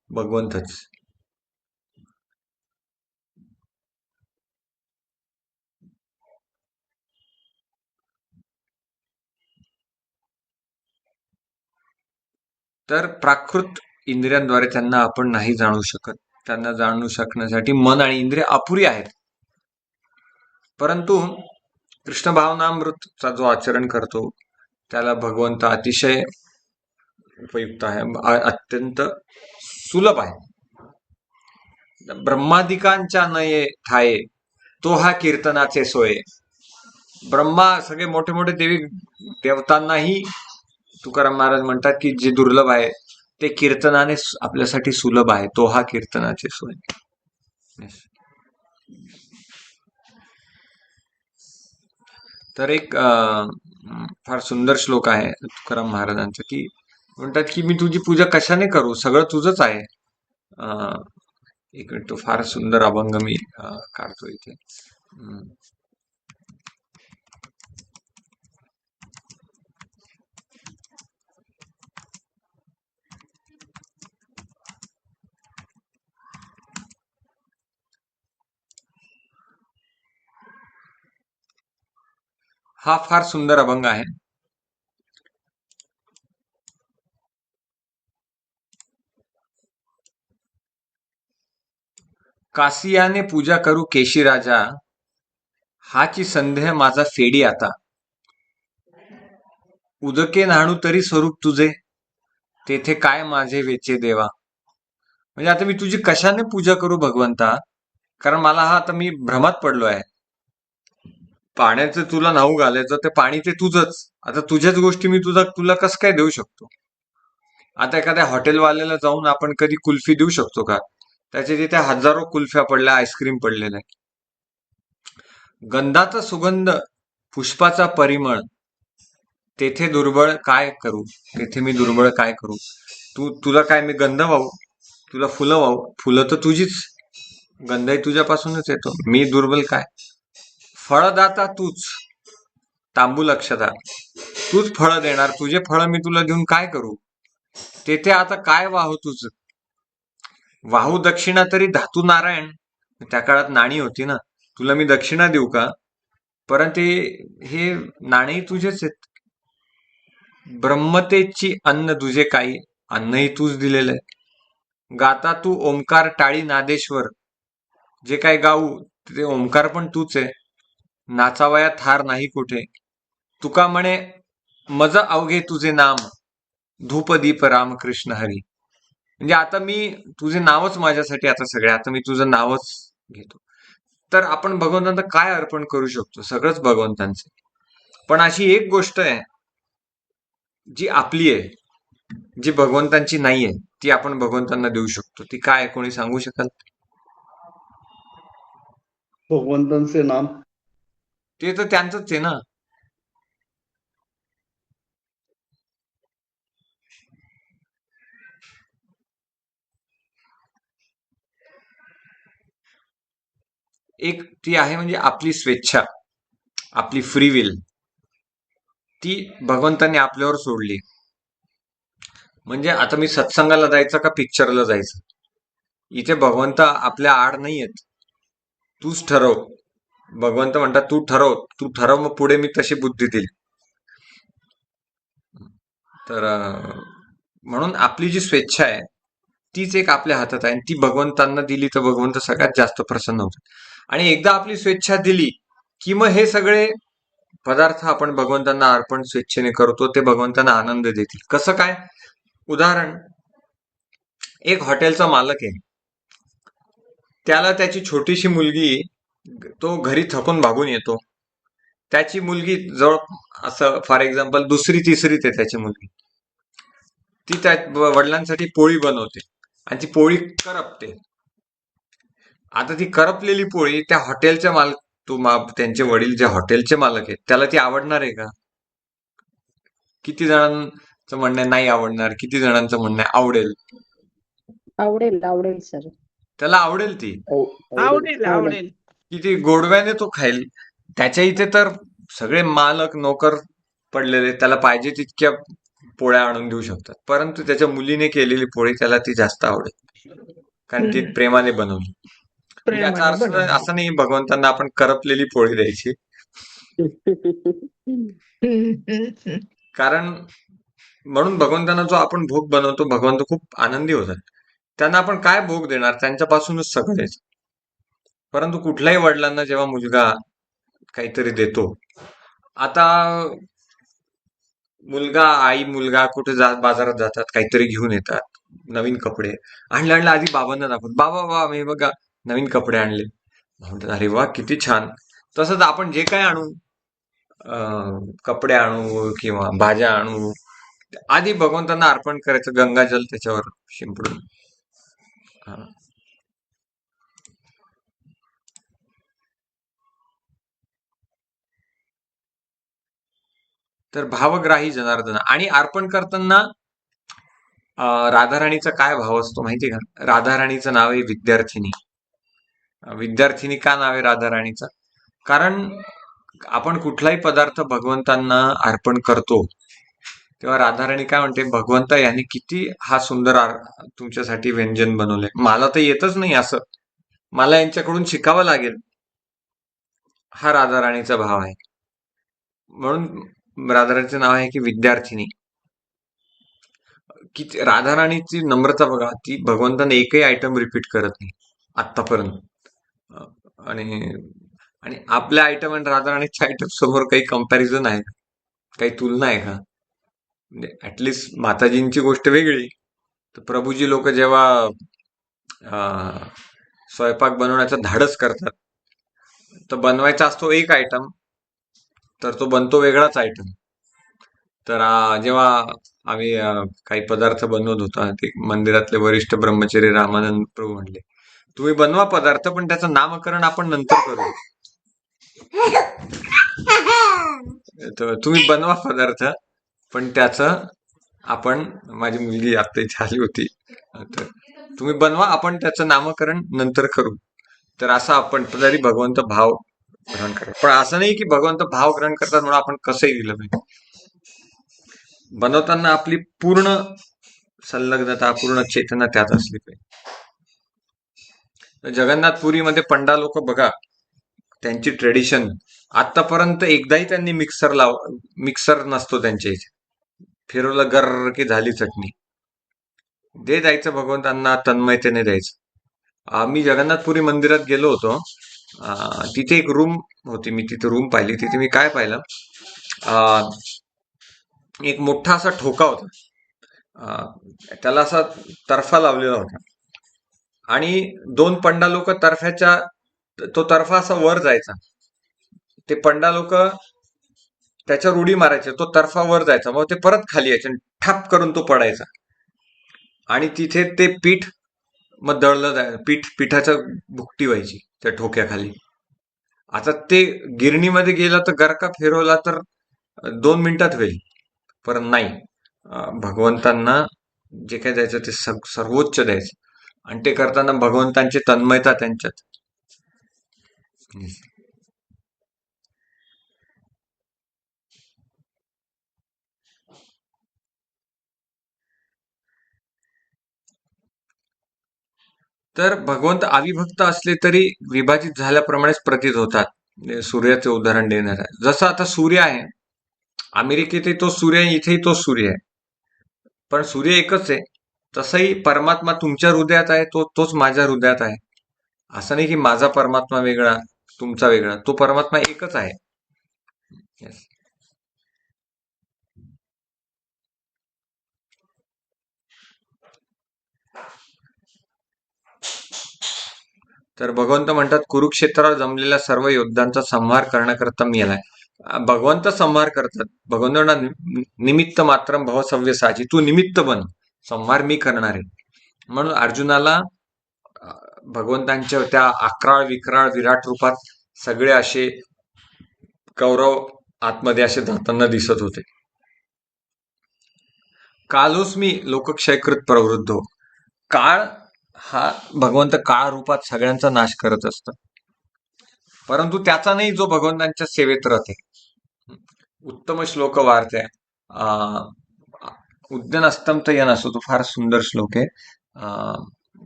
भगवंतच. तर प्राकृत इंद्रियांद्वारे त्यांना आपण नाही जाणू शकत. त्यांना जाणू शकण्यासाठी मन आणि इंद्रिय अपुरी आहेत. परंतु कृष्ण भावनामृतचा जो आचरण करतो, त्याला भगवंत अतिशय उपयुक्त आहे, अत्यंत सुलभ आहे. ब्रह्मादिकांच्या नये ठाये तो हा कीर्तनाचे सोये. ब्रह्मा, सगळे मोठे मोठे देवी देवतांनाही तुकाराम महाराज म्हणतात की जे दुर्लभ आहे ते कीर्तनाने आपल्यासाठी सुलभ आहे. तो हा कीर्तनाचे सोय. तर एक फार सुंदर श्लोक आहे तुकाराम महाराजांचा, की म्हणतात की मी तुझी पूजा कशाने करू, सगळं तुझंच आहे. एक मिनिट, तो फार सुंदर अभंग मी काढतो इथे. हा फार सुंदर अभंग आहे. कासियाने पूजा करू केशी राजा, हाची संदेह माझा फेडी आता. उदके न्हाणू तरी स्वरूप तुझे, तेथे काय माझे वेचे देवा. म्हणजे आता मी तुझी कशाने पूजा करू भगवंता, कारण मला हा आता मी भ्रमात पडलो आहे. पाण्याचं तुला न्हाऊ घालायचं, ते पाणी ते तुझंच. आता तुझ्याच गोष्टी मी तुला कसं काय देऊ शकतो? आता एखाद्या हॉटेलवाल्याला जाऊन आपण कधी कुल्फी देऊ शकतो का? त्याच्या तिथे हजारो कुल्फ्या पडल्या, आईस्क्रीम पडलेलं आहे. गंधाचा सुगंध, पुष्पाचा परिमळ, तेथे दुर्बळ काय करू? तेथे मी दुर्बळ काय करू? तुला काय मी गंध वाहू? तुला फुलं वाहू? फुलं तर तुझीच, गंधही तुझ्यापासूनच येतो. मी दुर्बल काय? फळदाता तूच, तांबू लक्षात. तूच फळं देणार. तुझे फळं मी तुला देऊन काय करू? तेथे आता काय वाहू तुझं? वाहू दक्षिणा तरी धातू नारायण. त्या काळात नाणी होती ना. तुला मी दक्षिणा देऊ का? परंतु हे नाणी तुझेच आहेत. ब्रह्मतेची अन्न तुझे काही, अन्नही तूच दिलेलं आहे. गाता तू ओंकार टाळी नादेश्वर, जे काय गाऊ ते ओंकार पण तूच आहे. नाचावया थार नाही कुठे, तुका म्हणे मज अवघे तुझे नाम, धूपदीप रामकृष्ण हरी. म्हणजे आता मी तुझे नावच माझ्यासाठी, आता सगळे आता मी तुझं नावच घेतो. तर आपण भगवंतांना काय अर्पण करू शकतो? सगळंच भगवंतांचे. पण अशी एक गोष्ट आहे जी आपली आहे, जी भगवंतांची नाहीये, ती आपण भगवंतांना देऊ शकतो. ती काय, कोणी सांगू शकाल? भगवंतांचे नाम. ते तर त्यांचंच आहे ना. एक ती आहे म्हणजे आपली स्वेच्छा, आपली फ्री विल, ती भगवंतांनी आपल्यावर सोडली. म्हणजे आता मी सत्संगाला जायचं का पिक्चरला जायचं, इथे भगवंत आपल्या आड नाही आहेत. तूच ठरव. भगवंत म्हणतात तू ठरव, तू ठरव, मग पुढे मी तशी बुद्धी दिली. तर म्हणून आपली जी स्वेच्छा आहे तीच एक आपल्या हातात आहे, आणि ती भगवंतांना दिली तर भगवंत सगळ्यात जास्त प्रसन्न होतात. आणि एकदा आपली स्वेच्छा दिली की मग हे सगळे पदार्थ आपण भगवंतांना अर्पण स्वेच्छेने करतो, ते भगवंतांना आनंद देतील. कसं काय? उदाहरण, एक हॉटेलचा मालक आहे, त्याला त्याची छोटीशी मुलगी, तो घरी थकून भागून येतो, त्याची मुलगी जवळ, असं फॉर एक्झाम्पल दुसरी तिसरीत आहे त्याची मुलगी, ती त्या वडिलांसाठी पोळी बनवते आणि ती पोळी करपते. आता ती करपलेली पोळी त्या हॉटेलच्या त्यांचे वडील जे हॉटेलचे मालक आहेत त्याला ती आवडणार आहे का? किती जणांचं म्हणणं आहे नाही आवडणार, किती जणांचं म्हणणं आहे आवडेल. आवडेल आवडेल सर. त्याला आवडेल ती, आवडेल आवडेल. किती गोडव्याने तो खाईल. त्याच्या इथे तर सगळे मालक नोकर पडलेले, त्याला पाहिजे तितक्या पोळ्या आणून देऊ शकतात, परंतु त्याच्या मुलीने केलेली पोळी त्याला ती जास्त आवडेल, कारण ती प्रेमाने बनवली. म्हणजे याचा अर्थ असं नाही भगवंतांना आपण करपलेली पोळी द्यायची, कारण म्हणून भगवंतांना जो आपण भोग बनवतो, भगवंत खूप आनंदी होतात. त्यांना आपण काय भोग देणार? त्यांच्यापासूनच सगळं द्यायचं. परंतु कुठल्याही वडिलांना जेव्हा मुलगा काहीतरी देतो, आता मुलगा कुठे बाजारात जातात, काहीतरी घेऊन येतात, नवीन कपडे आणले, आधी बाबांना दाखवत, बाबा बाबा मी बघा नवीन कपडे आणले. म्हणतात अरे वा किती छान. तसंच आपण जे काय आणू, कपडे आणू किंवा भाज्या आणू, आधी भगवंतांना अर्पण करायचं, गंगाजल त्याच्यावर शिंपडून. तर भावग्राही जनार्दन. आणि अर्पण करताना राधाराणीचा काय भाव असतो माहिती का? राधाराणीचं नाव आहे विद्यार्थिनी. विद्यार्थिनी का नाव आहे राधाराणीचं? कारण आपण कुठलाही पदार्थ भगवंतांना अर्पण करतो तेव्हा राधाराणी काय म्हणते, भगवंत यांनी किती हा सुंदर तुमच्यासाठी व्यंजन बनवलंय, मला तर येतच नाही असं, मला यांच्याकडून शिकावं लागेल. हा राधाराणीचा भाव आहे. म्हणून राधाराणीचं नाव आहे की विद्यार्थिनी. की राधाराणीची नम्रता बघा, ती भगवंताने एकही आयटम रिपीट करत नाही आतापर्यंत. आणि आणि आपल्या आयटम आणि राधाराणीच्या आयटम समोर काही कंपॅरिझन आहे का? काही तुलना आहे का? म्हणजे ऍटलिस्ट माताजींची गोष्ट वेगळी, तर प्रभूजी लोक जेव्हा स्वयंपाक बनवण्याचं धाडस करतात, तर बनवायचा असतो एक आयटम, तर तो बनतो वेगळाच आयटम. तर जेव्हा आम्ही काही पदार्थ बनवत होतो, ते मंदिरातले वरिष्ठ ब्रह्मचारी रामानंद प्रभू म्हणले, तुम्ही बनवा पदार्थ, पण त्याचं नामकरण आपण नंतर करू. तर तुम्ही बनवा पदार्थ, पण त्याचं आपण, माझी मुलगी आता इथे आली होती, तर तुम्ही बनवा, आपण त्याचं नामकरण नंतर करू. तर असं आपण तरी भगवंत भाव ग्रहण करतात. पण असं नाही की भगवंत भाव ग्रहण करतात म्हणून आपण कसंही दिलं पाहिजे. बनवताना आपली पूर्ण संलग्नता, पूर्ण चेतना त्यात असली पाहिजे. जगन्नाथपुरीमध्ये पंडा लोक बघा, त्यांची ट्रेडिशन आतापर्यंत एकदाही त्यांनी मिक्सर नसतो त्यांच्या इथे. फिरवलं गर्र की झाली चटणी. दे द्यायचं भगवंतांना, तन्मयतेने द्यायचं. मी जगन्नाथपुरी मंदिरात गेलो होतो. तिथे एक रूम होती, मी तिथे रूम पाहिली. तिथे मी काय पाहिलं, एक मोठा असा ठोका होता, त्याला असा तर्फा लावलेला होता, आणि 2 पंडा लोक तर्फ्याच्या, तो तर्फा असा वर जायचा, ते पंडा लोक त्याच्यावर उडी मारायचे, तो तर्फा वर जायचा, मग ते परत खाली यायचे, ठाप करून तो पडायचा, आणि तिथे ते पीठ मग दळलं जायचं, पिठाच्या भुकटी व्हायची त्या ठोक्याखाली. आता ते गिरणीमध्ये गेला तर गरका फिरवला तर 2 मिनिटात होईल, पण नाही, भगवंतांना जे काय द्यायचं ते सर्वोच्च द्यायचं, आणि ते करताना भगवंतांची तन्मयता त्यांच्यात. तर भगवंत अविभक्त असले तरी विभाजित झाल्याप्रमाणेच प्रतीत होतात. सूर्याचे उदाहरण देणार आहे. जसं आता सूर्य आहे, अमेरिकेतही तो सूर्य आहे, इथेही तो सूर्य आहे, पण सूर्य एकच आहे. तसंही परमात्मा तुमच्या हृदयात आहे, तोच माझ्या हृदयात आहे. असं नाही की माझा परमात्मा वेगळा, तुमचा वेगळा. तो परमात्मा एकच आहे. Yes. तर भगवंत म्हणतात, कुरुक्षेत्रावर जमलेल्या सर्व योद्धांचा संहार करण्याकरता मी आलाय. भगवंत संहार करतात. भगवंतांना निमित्त मात्र भव सव्यसाची, तू निमित्त बन, संहार मी करणार आहे. म्हणून अर्जुनाला भगवंतांच्या त्या अक्राळ विक्राळ विराट रूपात सगळे असे कौरव आतमध्ये असे जाताना दिसत होते. कालोस्मी लोकक्षयकृत प्रवृद्धो. काळ हा भगवंत काळ रूपात सगळ्यांचा नाश करत असतात, परंतु त्याचा नाही जो भगवंतांच्या सेवेत राहते. उत्तम श्लोक वार्ते, उद्यान अस्तंत यन असतो, तो फार सुंदर श्लोक आहे.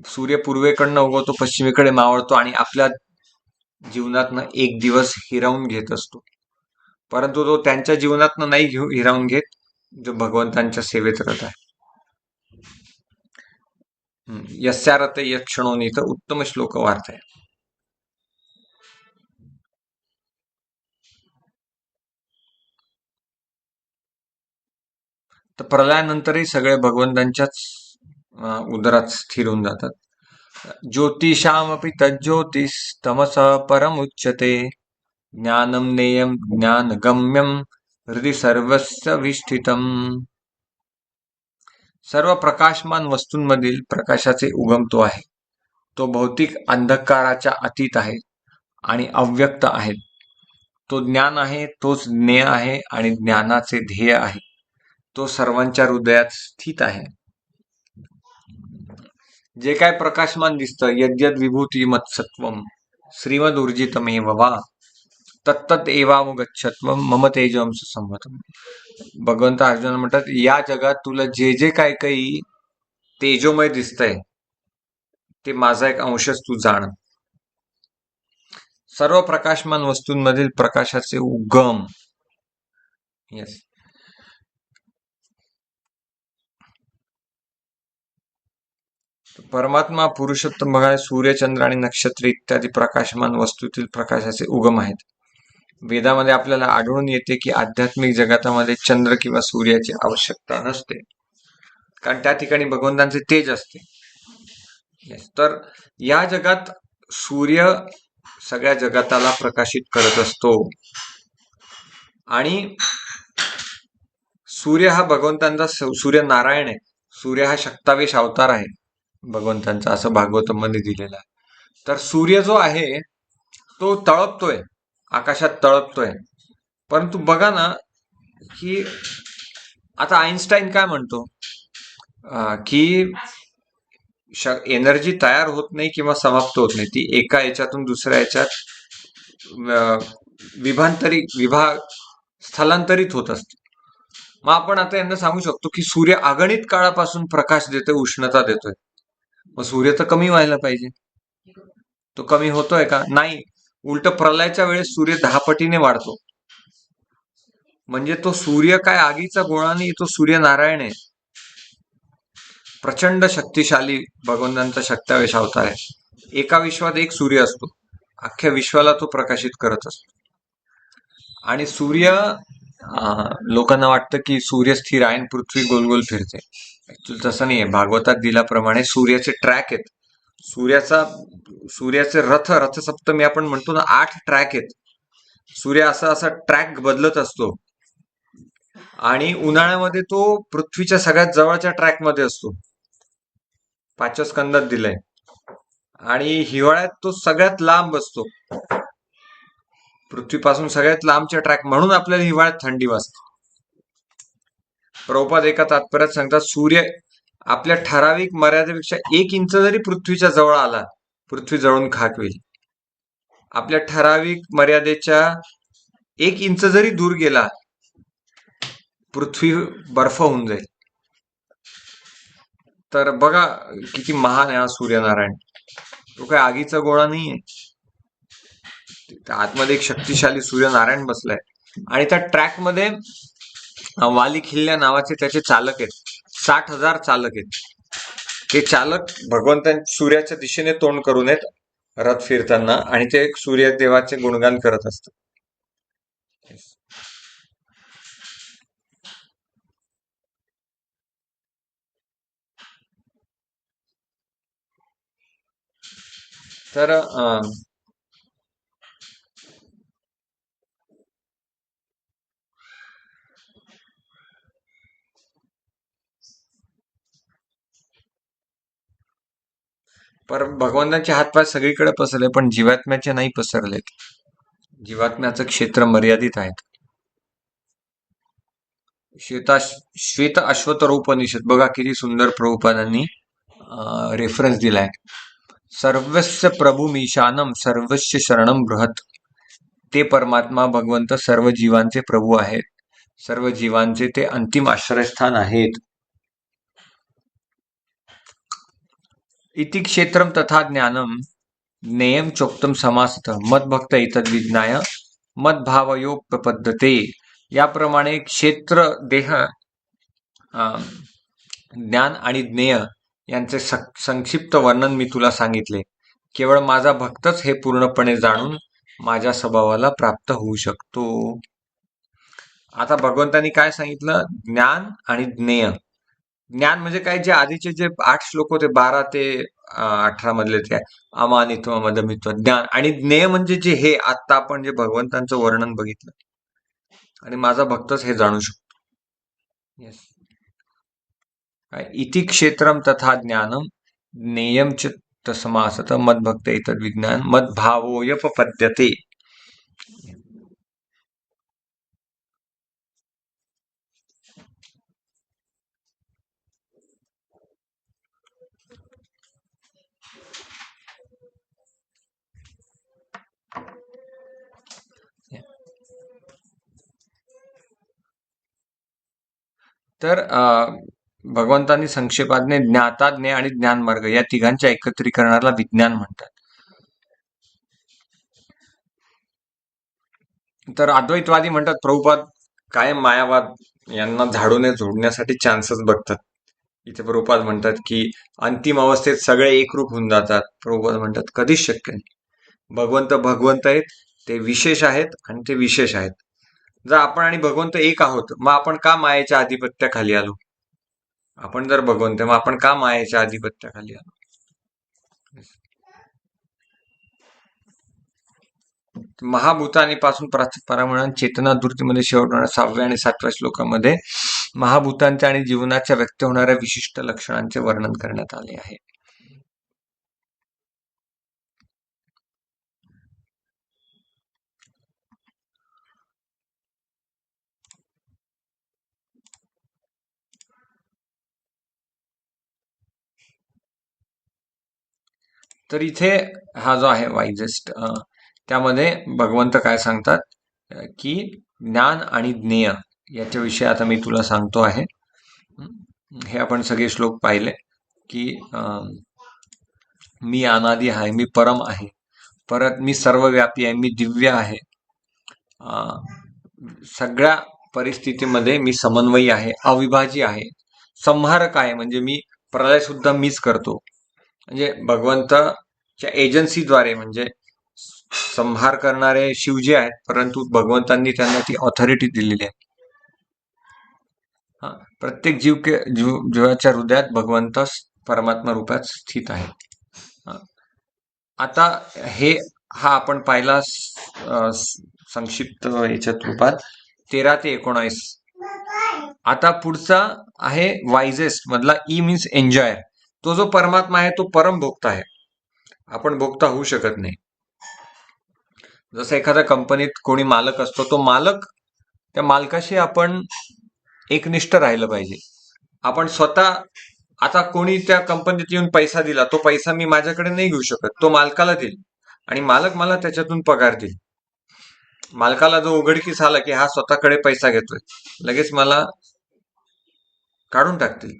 सूर्य पूर्वेकडनं उगवतो, पश्चिमेकडे मावळतो, आणि आपल्या जीवनातनं एक दिवस हिरावून घेत असतो, परंतु तो त्यांच्या जीवनातनं नाही हिरावून घेत जो भगवंतांच्या सेवेत राहत आहे. यस्यारते यक्षणोनी, तर उत्तम श्लोक वार्ता आहे. तर प्रलयानंतरही सगळे भगवंतांच्याच उदरात स्थिर होऊन जातात. ज्योतिषामपि तज्ज्योतिष तमस परमुच्यते, ज्ञानम नेयम ज्ञानगम्यम हृदय सर्वस्य विष्ठितम. सर्व प्रकाशमान वस्तूंमधील प्रकाशाचे उगम तो आहे. तो भौतिक अंधकाराच्या अतीत आहे आणि अव्यक्त आहे. तो ज्ञान आहे, तोच ज्ञेय आहे आणि ज्ञानाचे ध्येय आहे. तो सर्वांच्या हृदयात स्थित आहे. जे काय प्रकाशमान दिसतं, यद्यद विभूती मत्सत्वम श्रीमद ऊर्जितमेव वा तत्तत एवावगच्छत्वम मम तेजवंश संवतम. भगवंत अर्जुन म्हणतात, या जगात तुला जे जे काय काही तेजोमय दिसतंय ते माझा एक अंशच तू जाण. सर्व प्रकाशमान वस्तूंमधील प्रकाशाचे उगम. येस. परमात्मा पुरुषोत्तम भगवान सूर्यचंद्र आणि नक्षत्र इत्यादी प्रकाशमान वस्तूतील प्रकाशाचे उगम आहेत. वेदामध्ये आपल्याला आढळून येते की आध्यात्मिक जगतामध्ये चंद्र किंवा सूर्याची आवश्यकता नसते, कारण त्या ठिकाणी भगवंतांचे तेज असते. तर या जगात सूर्य सगळ्या जगताला प्रकाशित करत असतो. आणि सूर्य हा भगवंतांचा सूर्य नारायण आहे. सूर्य हा शक्तावेश अवतार आहे भगवंतांचा, असं भागवतामध्ये दिलेलं आहे. तर सूर्य जो आहे तो तळपतोय, आकाशात तळपतोय. परंतु बघा ना की आता आईन्स्टाईन काय म्हणतो की एनर्जी तयार होत नाही किंवा समाप्त होत नाही, ती एका याच्यातून दुसऱ्या याच्यात विभाग स्थलांतरित होत असते. मग आपण आता यांना सांगू शकतो की सूर्य अगणित काळापासून प्रकाश देतोय, उष्णता देतोय. मग सूर्य तर कमी व्हायला पाहिजे. तो कमी होतोय का? नाही. उलट प्रलयाच्या वेळेस सूर्य 10 पटीने वाढतो. म्हणजे तो सूर्य काय आगीचा गोळा नाही, तो सूर्य नारायण आहे. प्रचंड शक्तिशाली भगवंतांचा शक्तावेश अवतार आहे. एका विश्वात एक सूर्य असतो, अख्ख्या विश्वाला तो प्रकाशित करत असतो. आणि सूर्य, लोकांना वाटतं की सूर्य स्थिर आहे आणि पृथ्वी गोल गोल फिरते. ऍक्च्युअली तसं नाहीये. भागवतात दिल्याप्रमाणे सूर्याचे ट्रॅक आहेत. सूर्याचे रथसप्तमी आपण म्हणतो ना, 8 ट्रॅक आहेत. सूर्य असा ट्रॅक बदलत असतो आणि उन्हाळ्यामध्ये तो पृथ्वीच्या सगळ्यात जवळच्या ट्रॅक मध्ये असतो, 5व्या स्कंदात दिलाय. आणि हिवाळ्यात तो सगळ्यात लांब असतो, पृथ्वीपासून सगळ्यात लांबच्या ट्रॅक, म्हणून आपल्याला हिवाळ्यात थंडी वाजते. प्रभुपाद एका तात्पर्यात सांगतात, सूर्य आपल्या ठराविक मर्यादेपेक्षा 1 इंच जरी पृथ्वीच्या जवळ आला, पृथ्वी जळून खाक होईल. आपल्या ठराविक मर्यादेच्या 1 इंच जरी दूर गेला, पृथ्वी बर्फ होऊन जाईल. तर बघा किती महान आहे हा सूर्यनारायण. तो काय आगीचा गोळा नाहीये. आतमध्ये एक शक्तिशाली सूर्यनारायण बसलाय. आणि त्या ट्रॅक मध्ये वाली खिल्ल्या नावाचे त्याचे चालक आहेत. 60,000 चालक आहेत. ते चालक सूर्याच्या दिशेने तोंड करून आहेत रथ फिरताना, आणि ते सूर्यदेवाचे गुणगान करत असतात. तर पर भगवंतांचे हातपाय सगळीकडे पसरले, पण जीवात्म्याचे नाही पसरलेत. जीवात्म्याचं क्षेत्र मर्यादित आहे. श्वेत अश्वतरोपनिषद बघा किती सुंदर प्रभुपादांनी रेफरन्स दिलाय. सर्वस्य प्रभुमीशानम सर्वस्य शरणम बृहत. ते परमात्मा भगवंत सर्व जीवांचे प्रभू आहेत, सर्व जीवांचे ते अंतिम आश्रयस्थान आहेत. इति क्षेत्रम तथा ज्ञानम ज्ञेयम चोक्तम समासतः मद्भक्त एतद्विज्ञाय मद्भावयोपपद्यते. याप्रमाणे क्षेत्र, देह, ज्ञान आणि ज्ञेय यांचे संक्षिप्त वर्णन मी तुला सांगितले. केवळ माझा भक्तच हे पूर्णपणे जाणून माझ्या स्वभावाला प्राप्त होऊ शकतो. आता भगवंतांनी काय सांगितलं? ज्ञान आणि ज्ञेय. ज्ञान म्हणजे काय? जे आधीचे जे 8 श्लोक होते, 12 ते 18 मधले, ते अमानित्व मदमित्व ज्ञान. आणि ज्ञेय म्हणजे जे हे आता आपण जे भगवंतांचं वर्णन बघितलं, आणि माझा भक्तच हे जाणू शकतो. येस. इति क्षेत्रम तथा ज्ञानम ज्ञेयम च तस्मासत मद्भक्त एतद्विज्ञान मद्भावोपपद्यते. तर भगवंतांनी संक्षेपाने ज्ञाता, ज्ञेय आणि ज्ञानमार्ग या तिघांच्या एकत्रीकरणाला विज्ञान म्हणतात. तर अद्वैतवादी म्हणतात प्रभुपाद कायम मायावाद यांना झाडूने झोडण्यासाठी चान्सेस बघतात. इथे प्रभुपाद म्हणतात की अंतिम अवस्थेत सगळे एकरूप होऊन जातात. प्रभुपाद म्हणतात कधीच शक्य नाही. भगवंत आहेत, ते विशेष आहेत आणि ते विशेष आहेत. जर आपण आणि भगवंत एक आहोत, मग आपण का मायेच्या आधिपत्याखाली आलो? आपण जर भगवंत, मग आपण का मायेच्या आधिपत्याखाली आलो? महाभूतांपासून परावृत्त चेतना धृतीमध्ये शेवट होणाऱ्या 6व्या आणि 7व्या श्लोकामध्ये महाभूतांच्या आणि जीवनाच्या व्यक्त होणाऱ्या विशिष्ट लक्षणांचे वर्णन करण्यात आले आहे. तर इथे हा जो आहे वाईजेस्ट, त्यामध्ये भगवंत काय सांगतात की ज्ञान आणि ज्ञेय याच्याविषयी आता मी तुला सांगतो आहे. हे आपण सगळे श्लोक पाहिले की मी अनादी आहे, मी परम आहे, परत मी सर्वव्यापी आहे, मी दिव्य आहे, सगळ्या परिस्थितीमध्ये मी समन्वयी आहे, अविभाजी आहे, संहारक आहे, म्हणजे मी प्रलय सुद्धा मीच करतो. म्हणजे भगवंताच्या एजन्सीद्वारे, म्हणजे संहार करणारे शिवजी आहेत, परंतु भगवंतांनी त्यांना ती ऑथॉरिटी दिलेली आहे. प्रत्येक जीवाच्या हृदयात भगवंत परमात्मा रूपात स्थित आहे. आता हा आपण पाहिला संक्षिप्त याच्यात रूपात 13 ते 19. आता पुढचा आहे वाईजेस्ट मधला ई मीन्स एन्जॉयर. तो जो परमात्मा आहे तो परम भोक्ता आहे, आपण भोक्ता होऊ शकत नाही. जसं एखाद्या कंपनीत कोणी मालक असतो, तो मालक, त्या मालकाशी आपण एकनिष्ठ राहिलं पाहिजे. आपण स्वतः, आता कोणी त्या कंपनीत येऊन पैसा दिला, तो पैसा मी माझ्याकडे नाही घेऊ शकत, तो मालकाला देईल आणि मालक मला त्याच्यातून पगार देईल. मालकाला जो उघडकीस आला की हा स्वतःकडे पैसा घेतोय, लगेच मला काढून टाकतील.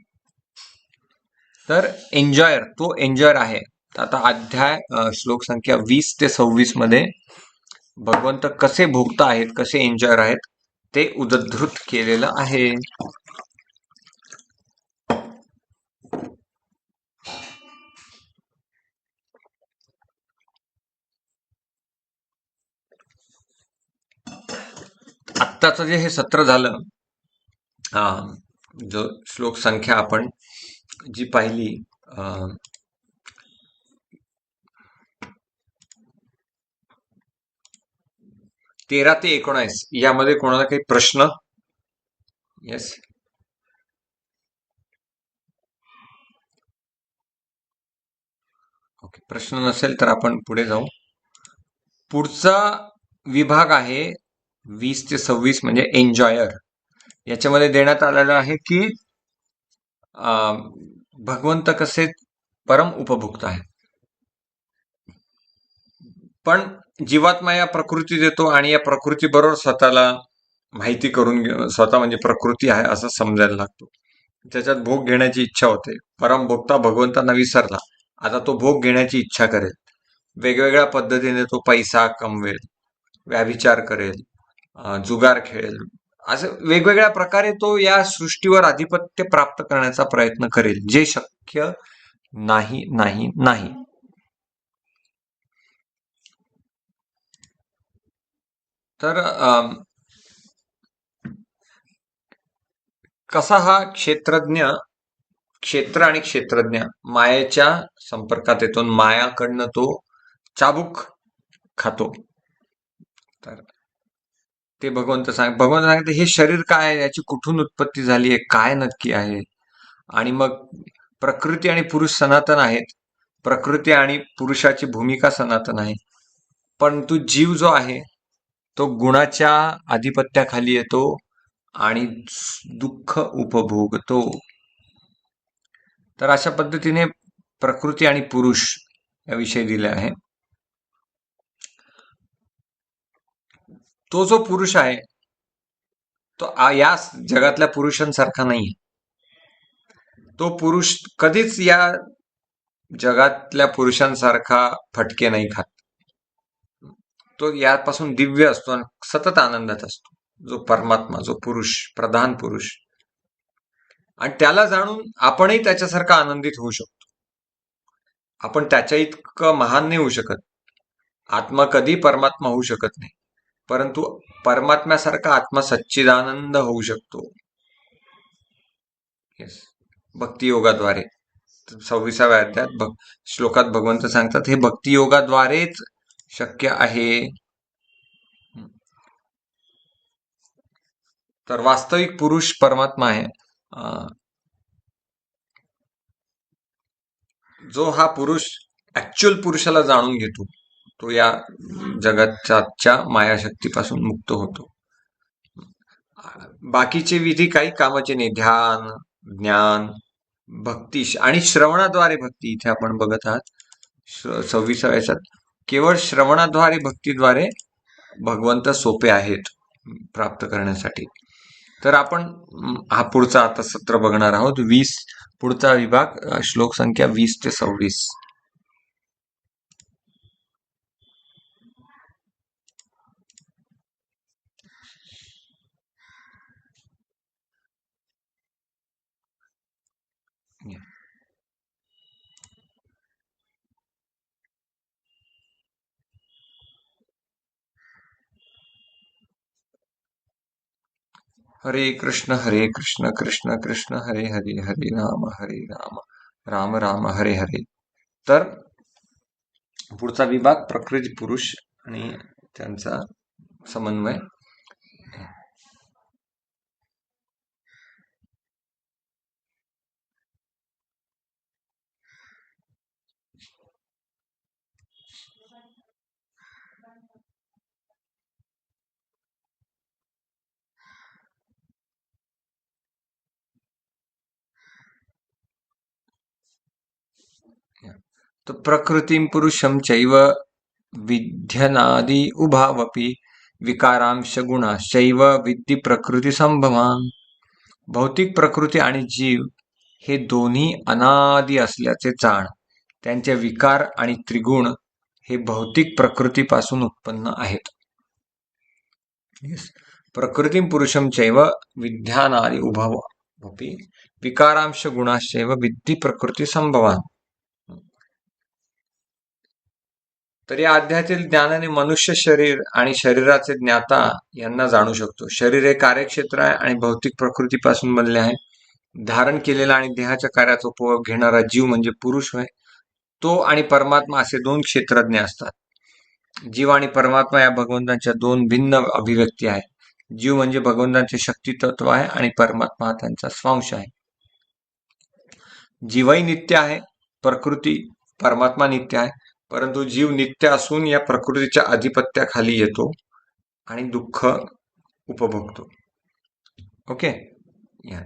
तर एन्जॉयर, तो एन्जॉयर आहे. आता अध्याय श्लोक संख्या 20 ते 26 मध्ये भगवंत कसे भोगता आहेत, कसे एन्जॉयर आहेत ते उद्धृत केलेलं आहे. आत्ताचं जे हे सत्र झालं, जो श्लोक संख्या आपण जी पाहिली, 13 ते 19, यामध्ये कोणाला काही प्रश्न? Yes, okay. प्रश्न नसेल तर आपण पुढे जाऊ. पुढचा विभाग आहे 20 ते 26, म्हणजे एन्जॉयर. याच्यामध्ये देण्यात आलेलं आहे की भगवंत कसे परम उपभोक्ता आहे. पण जीवात्मा या प्रकृती देतो आणि या प्रकृती बरोबर स्वतःला माहिती करून स्वतः म्हणजे प्रकृती आहे असं समजायला लागतो. त्याच्यात भोग घेण्याची इच्छा होते. परम भोक्ता भगवंतांना विसरला, आता तो भोग घेण्याची इच्छा करेल. वेगवेगळ्या पद्धतीने तो पैसा कमवेल, व्याभिचार करेल, जुगार खेळेल, असं वेगवेगळ्या प्रकारे तो या सृष्टीवर आधिपत्य प्राप्त करण्याचा प्रयत्न करेल, जे शक्य नाही नाही नाही. तर कसा हा क्षेत्र आणि क्षेत्रज्ञ मायेच्या संपर्कात येतो, मायाकडनं तो चाबूक खातो. तर ते भगवंत सांगते हे शरीर काय आहे, याची कुठून उत्पत्ती झाली आहे, काय नक्की आहे. आणि मग प्रकृती आणि पुरुष सनातन आहेत, प्रकृती आणि पुरुषाची भूमिका सनातन आहे, परंतु जीव जो आहे तो गुणाच्या आधिपत्याखाली येतो आणि दुःख उपभोगतो. तर अशा पद्धतीने प्रकृती आणि पुरुष याविषयी दिले आहे. तो जो पुरुष आहे तो या जगातल्या पुरुषांसारखा नाही. तो पुरुष कधीच या जगातल्या पुरुषांसारखा फटके नाही खात. तो यापासून दिव्य असतो आणि सतत आनंदात असतो, जो परमात्मा, जो पुरुष, प्रधान पुरुष. आणि त्याला जाणून आपणही त्याच्यासारखा आनंदित होऊ शकतो. आपण त्याच्या इतकं महान नाही होऊ शकत. आत्मा कधी परमात्मा होऊ शकत नाही, परंतु परमात्म्यासारखा आत्मा सच्चिदानंद होऊ शकतो. येस, भक्तियोगाद्वारे. 26व्या अध्यायात श्लोकात भगवंत सांगतात हे भक्तियोगाद्वारेच शक्य आहे. तर वास्तविक पुरुष परमात्मा आहे. जो हा पुरुष ऍक्च्युअल पुरुषाला जाणून घेतो तो या जगाच्या मायाशक्तीपासून मुक्त होतो. बाकीचे विधी काही कामाचे नाही. ध्यान, ज्ञान, भक्ती आणि श्रवणाद्वारे भक्ती इथे आपण बघत आहात 26व्या याच्यात केवळ श्रवणाद्वारे भक्तीद्वारे भगवंत सोपे आहेत प्राप्त करण्यासाठी. तर आपण हा पुढचा आता सत्र बघणार आहोत. पुढचा विभाग श्लोक संख्या 20 ते 26. हरे कृष्ण कृष्ण कृष्ण हरे हरे, हरे राम राम राम हरे हरे. तर पुढचा विभाग प्रकृती पुरुष आणि त्यांचा समन्वय. तर प्रकृतीं पुरुषं चैव विध्यनादि उभावपि विकारांश गुणाश्चैव विद्धि प्रकृती संभवान. भौतिक प्रकृती आणि जीव हे दोन्ही अनादि असल्याचे जाण. त्यांचे विकार आणि त्रिगुण हे भौतिक प्रकृतीपासून उत्पन्न आहेत. प्रकृतीं पुरुषं चैव विद्यानादि उभावपि विकारांश गुणाश्चैव विद्धि प्रकृती संभवान. तर या अध्यायातील ज्ञानाने मनुष्य शरीर आणि शरीराचे ज्ञाता यांना जाणू शकतो. शरीर हे कार्यक्षेत्र आहे आणि भौतिक प्रकृतीपासून बनले आहे. धारण केलेला आणि देहाच्या कार्याचा उपभोग घेणारा जीव म्हणजे पुरुष होय. तो आणि परमात्मा असे दोन क्षेत्रज्ञ असतात. जीव आणि परमात्मा या भगवंतांच्या दोन भिन्न अभिव्यक्ती आहेत. जीव म्हणजे भगवंतांचे शक्ती तत्व आहे आणि परमात्मा हा त्यांचा स्वांश आहे. जीवही नित्य आहे, प्रकृती परमात्मा नित्य आहे, परंतु जीव नित्य असून या प्रकृतीच्या अधिपत्याखाली येतो आणि दुःख उपभोगतो. ओके. या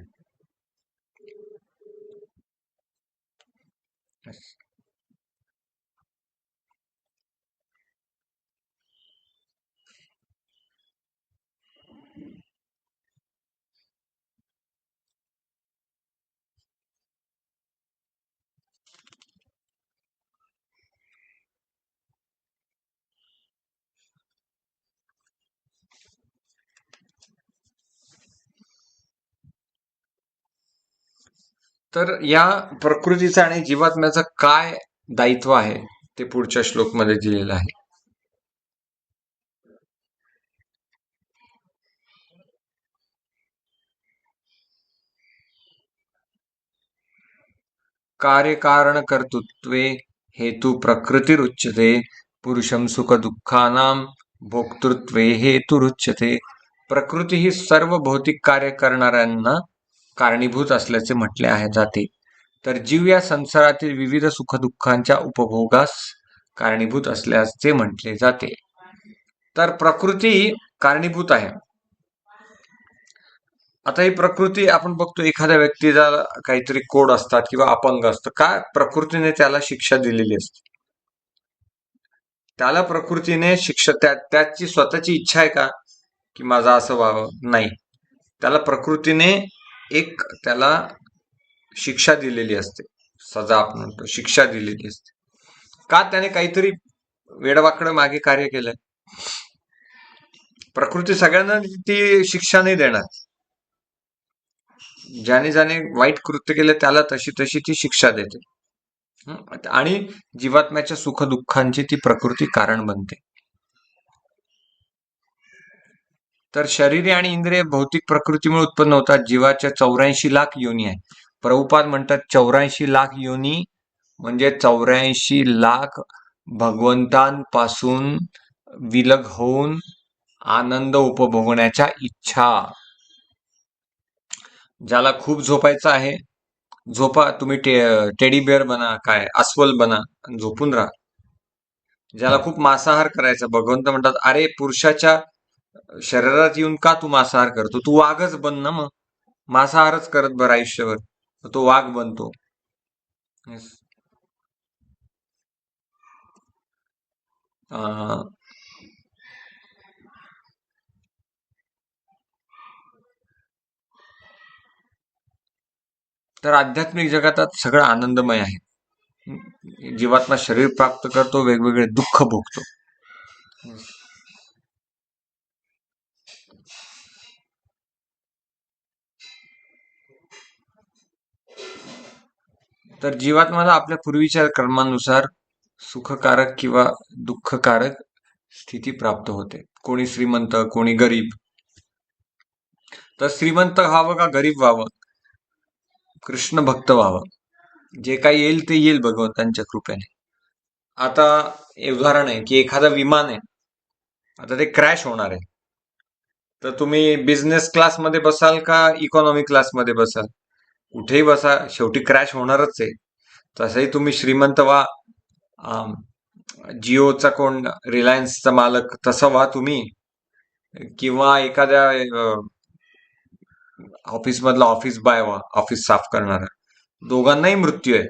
तर या प्रकृतीचं आणि जीवात्म्याचं काय दायित्व आहे ते पुढच्या श्लोकमध्ये दिलेलं आहे. कार्यकारण कर्तृत्वे हेतु प्रकृतिरुच्यते पुरुषं सुख दुःखानां भोक्तृत्वे हेतुरुच्यते. प्रकृती ही सर्व भौतिक कार्य करणाऱ्यांना कारणीभूत असल्याचे म्हटले आहे जाते. तर जीव या संसारातील विविध सुखदुःखांच्या उपभोगास कारणीभूत असल्याचे म्हटले जाते. तर प्रकृती कारणीभूत आहे. आता ही प्रकृती आपण बघतो, एखाद्या व्यक्तीला काहीतरी कोड असतात किंवा अपंग असतं, काय प्रकृतीने त्याला शिक्षा दिलेली असते. त्याला प्रकृतीने शिक्षा त्याची स्वतःची इच्छा आहे का की माझं असं व्हावं? नाही. त्याला प्रकृतीने त्याला शिक्षा दिलेली असते. सजा आपण म्हणतो, शिक्षा दिलेली असते. का? त्याने काहीतरी वेडवाकडं मागे कार्य केलंय. प्रकृती सगळ्यांना ती शिक्षा नाही देणार. ज्याने वाईट कृत्य केले त्याला तशी ती शिक्षा देते. आणि जीवात्म्याच्या सुख दुःखांची ती प्रकृती कारण बनते. तर शरीर आणि इंद्रिय भौतिक प्रकृतीमुळे उत्पन्न होतात. जीवाच्या 84 लाख योनी आहे. प्रभुपाद म्हणतात 84 लाख योनी म्हणजे 84 लाख भगवंतांपासून विलग होऊन आनंद उपभोगण्याच्या इच्छा ज्याला खूप झोपायचं आहे, झोपा. तुम्ही टेडी बिअर बना, काय अस्वल बना आणि झोपून राहा. ज्याला खूप मांसाहार करायचा, भगवंत म्हणतात, अरे पुरुषाच्या शरीरात येऊन का तू मांसाहार करतो? तू वाघच बन ना मग. मांसाहारच करत बरं आयुष्यभर, तर तो वाघ बनतो. Yes. अं, तर आध्यात्मिक जगात सगळं आनंदमय आहे. जीवात्मा शरीर प्राप्त करतो, वेगवेगळे दुःख भोगतो. तर जीवात्म्याला आपल्या पूर्वीच्या कर्मानुसार सुखकारक किंवा दुःखकारक स्थिती प्राप्त होते. कोणी श्रीमंत, कोणी गरीब. तर श्रीमंत व्हावं का गरीब व्हावं? कृष्ण भक्त व्हावं. जे काही येईल ते येईल भगवंतांच्या कृपेने. आता उदाहरण आहे की एखादं विमान आहे, आता ते क्रॅश होणार आहे. तर तुम्ही बिझनेस क्लासमध्ये बसाल का इकॉनॉमी क्लासमध्ये बसाल? कुठेही बसा, शेवटी क्रॅश होणारच आहे. तसंही तुम्ही श्रीमंत व्हा, जिओचा कोण रिलायन्सचा मालक तसं व्हा तुम्ही, किंवा एखाद्या ऑफिस मधला ऑफिस बॉय व्हा, ऑफिस साफ करणारा. दोघांनाही मृत्यू आहे.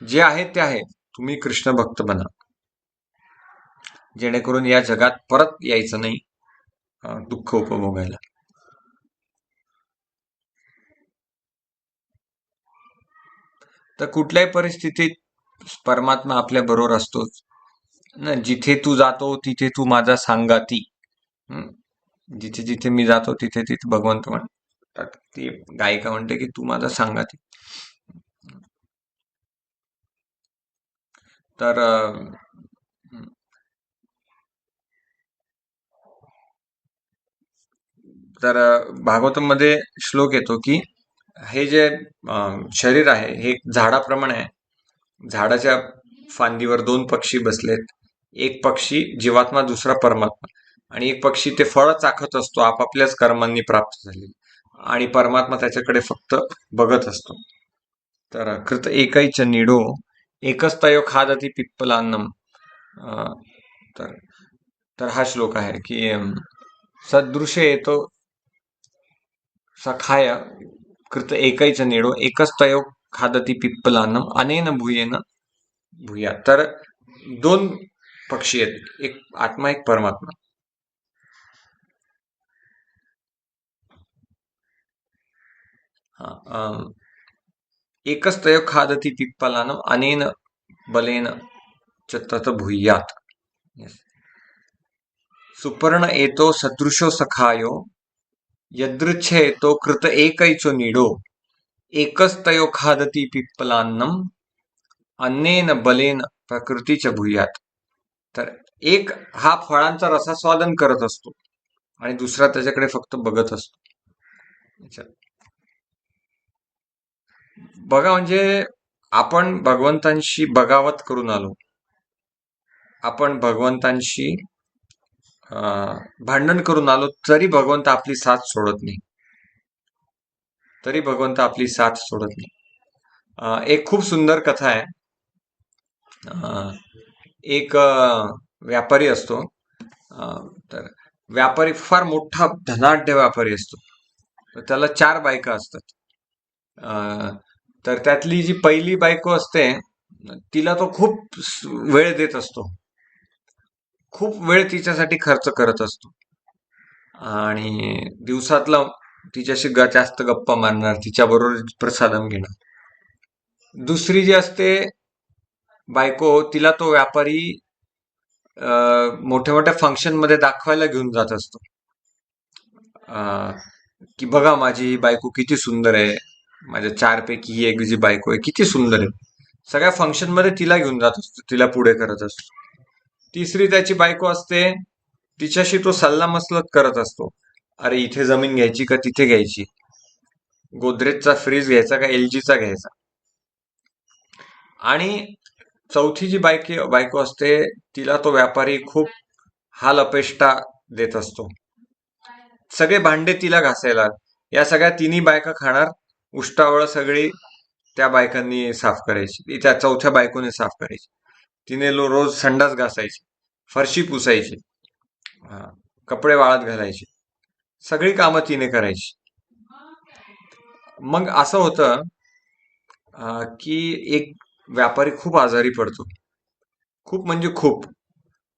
जे आहे ते आहे. तुम्ही कृष्ण भक्त बना, जेणेकरून या जगात परत यायचं नाही दुःख उपभोगायला. तर कुठल्याही परिस्थितीत परमात्मा आपल्या बरोबर असतोच ना. जिथे तू जातो तिथे तू माझा सांगाती. जिथे जिथे मी जातो तिथे तिथे भगवंत म्हणतात, ती गायिका म्हणते की तू माझा सांगाती. तर तर भागवतम मध्ये श्लोक येतो की हे जे शरीर आहे हे झाडाप्रमाणे आहे. झाडाच्या फांदीवर दोन पक्षी बसलेत. एक पक्षी जीवात्मा, दुसरा परमात्मा. आणि एक पक्षी ते फळ चाखत असतो आपापल्याच कर्मांनी प्राप्त झालेली, आणि परमात्मा त्याच्याकडे फक्त बघत असतो. तर कृत एकैच निडो एकच तयो खादती पिप्पलान्नम. तर तर हा श्लोक आहे की सदृश येतो सखाय कृत एकैच निडो एकच तयो खादती पिप्पलान्नम अनेन भूयेन भूया. तर दोन पक्षी आहेत, एक आत्मा एक परमात्मा. एकच तयो खादती पिप्पलान्नम अनेन बलेन च तत भूयात. सुपर्ण एतो सदृशो सखायो यदृच्छ एतो कृत एकैचो निडो एकच तयो खादती पिप्पलान्नम अन्नेन बलेन प्रकृतीच्या भूयात. तर एक हा फळांचा रसास्वादन करत असतो आणि दुसरा त्याच्याकडे फक्त बघत असतो. बघा, म्हणजे आपण भगवंतांशी बगावत करून आलो. आपण भगवंतांशी भांडण करून आलो, तरी भगवंत आपली साथ सोडत नाही. तरी भगवंत आपली साथ सोडत नाही. एक खूप सुंदर कथा आहे. एक व्यापारी असतो. तर व्यापारी फार मोठा धनाढ्य व्यापारी असतो. तर त्याला 4 बायका असतात. तर त्यातली जी पहिली बायको असते तिला तो खूप वेळ देत असतो, खूप वेळ तिच्यासाठी खर्च करत असतो, आणि दिवसातला तिच्याशी जास्त गप्पा मारणार, तिच्याबरोबर प्रसादम घेणार. दुसरी जी असते बायको, तिला तो व्यापारी मोठ्या मोठ्या फंक्शन मध्ये दाखवायला घेऊन जात असतो, की बघा माझी बायको किती सुंदर आहे, माझ्या 4 पैकी ही एक जी बायको आहे किती सुंदर आहे. सगळ्या फंक्शन मध्ये तिला घेऊन जात असतो, तिला पुढे करत असतो. तिसरी त्याची बायको असते, तिच्याशी तो सल्ला मसलत करत असतो. अरे इथे जमीन घ्यायची का तिथे घ्यायची, गोदरेजचा फ्रीज घ्यायचा का LGचा घ्यायचा. आणि चौथी जी बायको असते, तिला तो व्यापारी खूप हाल अपेष्टा देत असतो. सगळे भांडे तिला घासायला, या सगळ्या तिन्ही बायका खाणार, उष्टावळ सगळी त्या बायकांनी साफ करायची, त्या चौथ्या बायकोने साफ करायची. तिने रोज संडास घासायची, फरशी पुसायची, कपडे वाळत घालायचे, सगळी कामं तिने करायची. मग असं होतं की एक व्यापारी खूप आजारी पडतो, खूप म्हणजे खूप,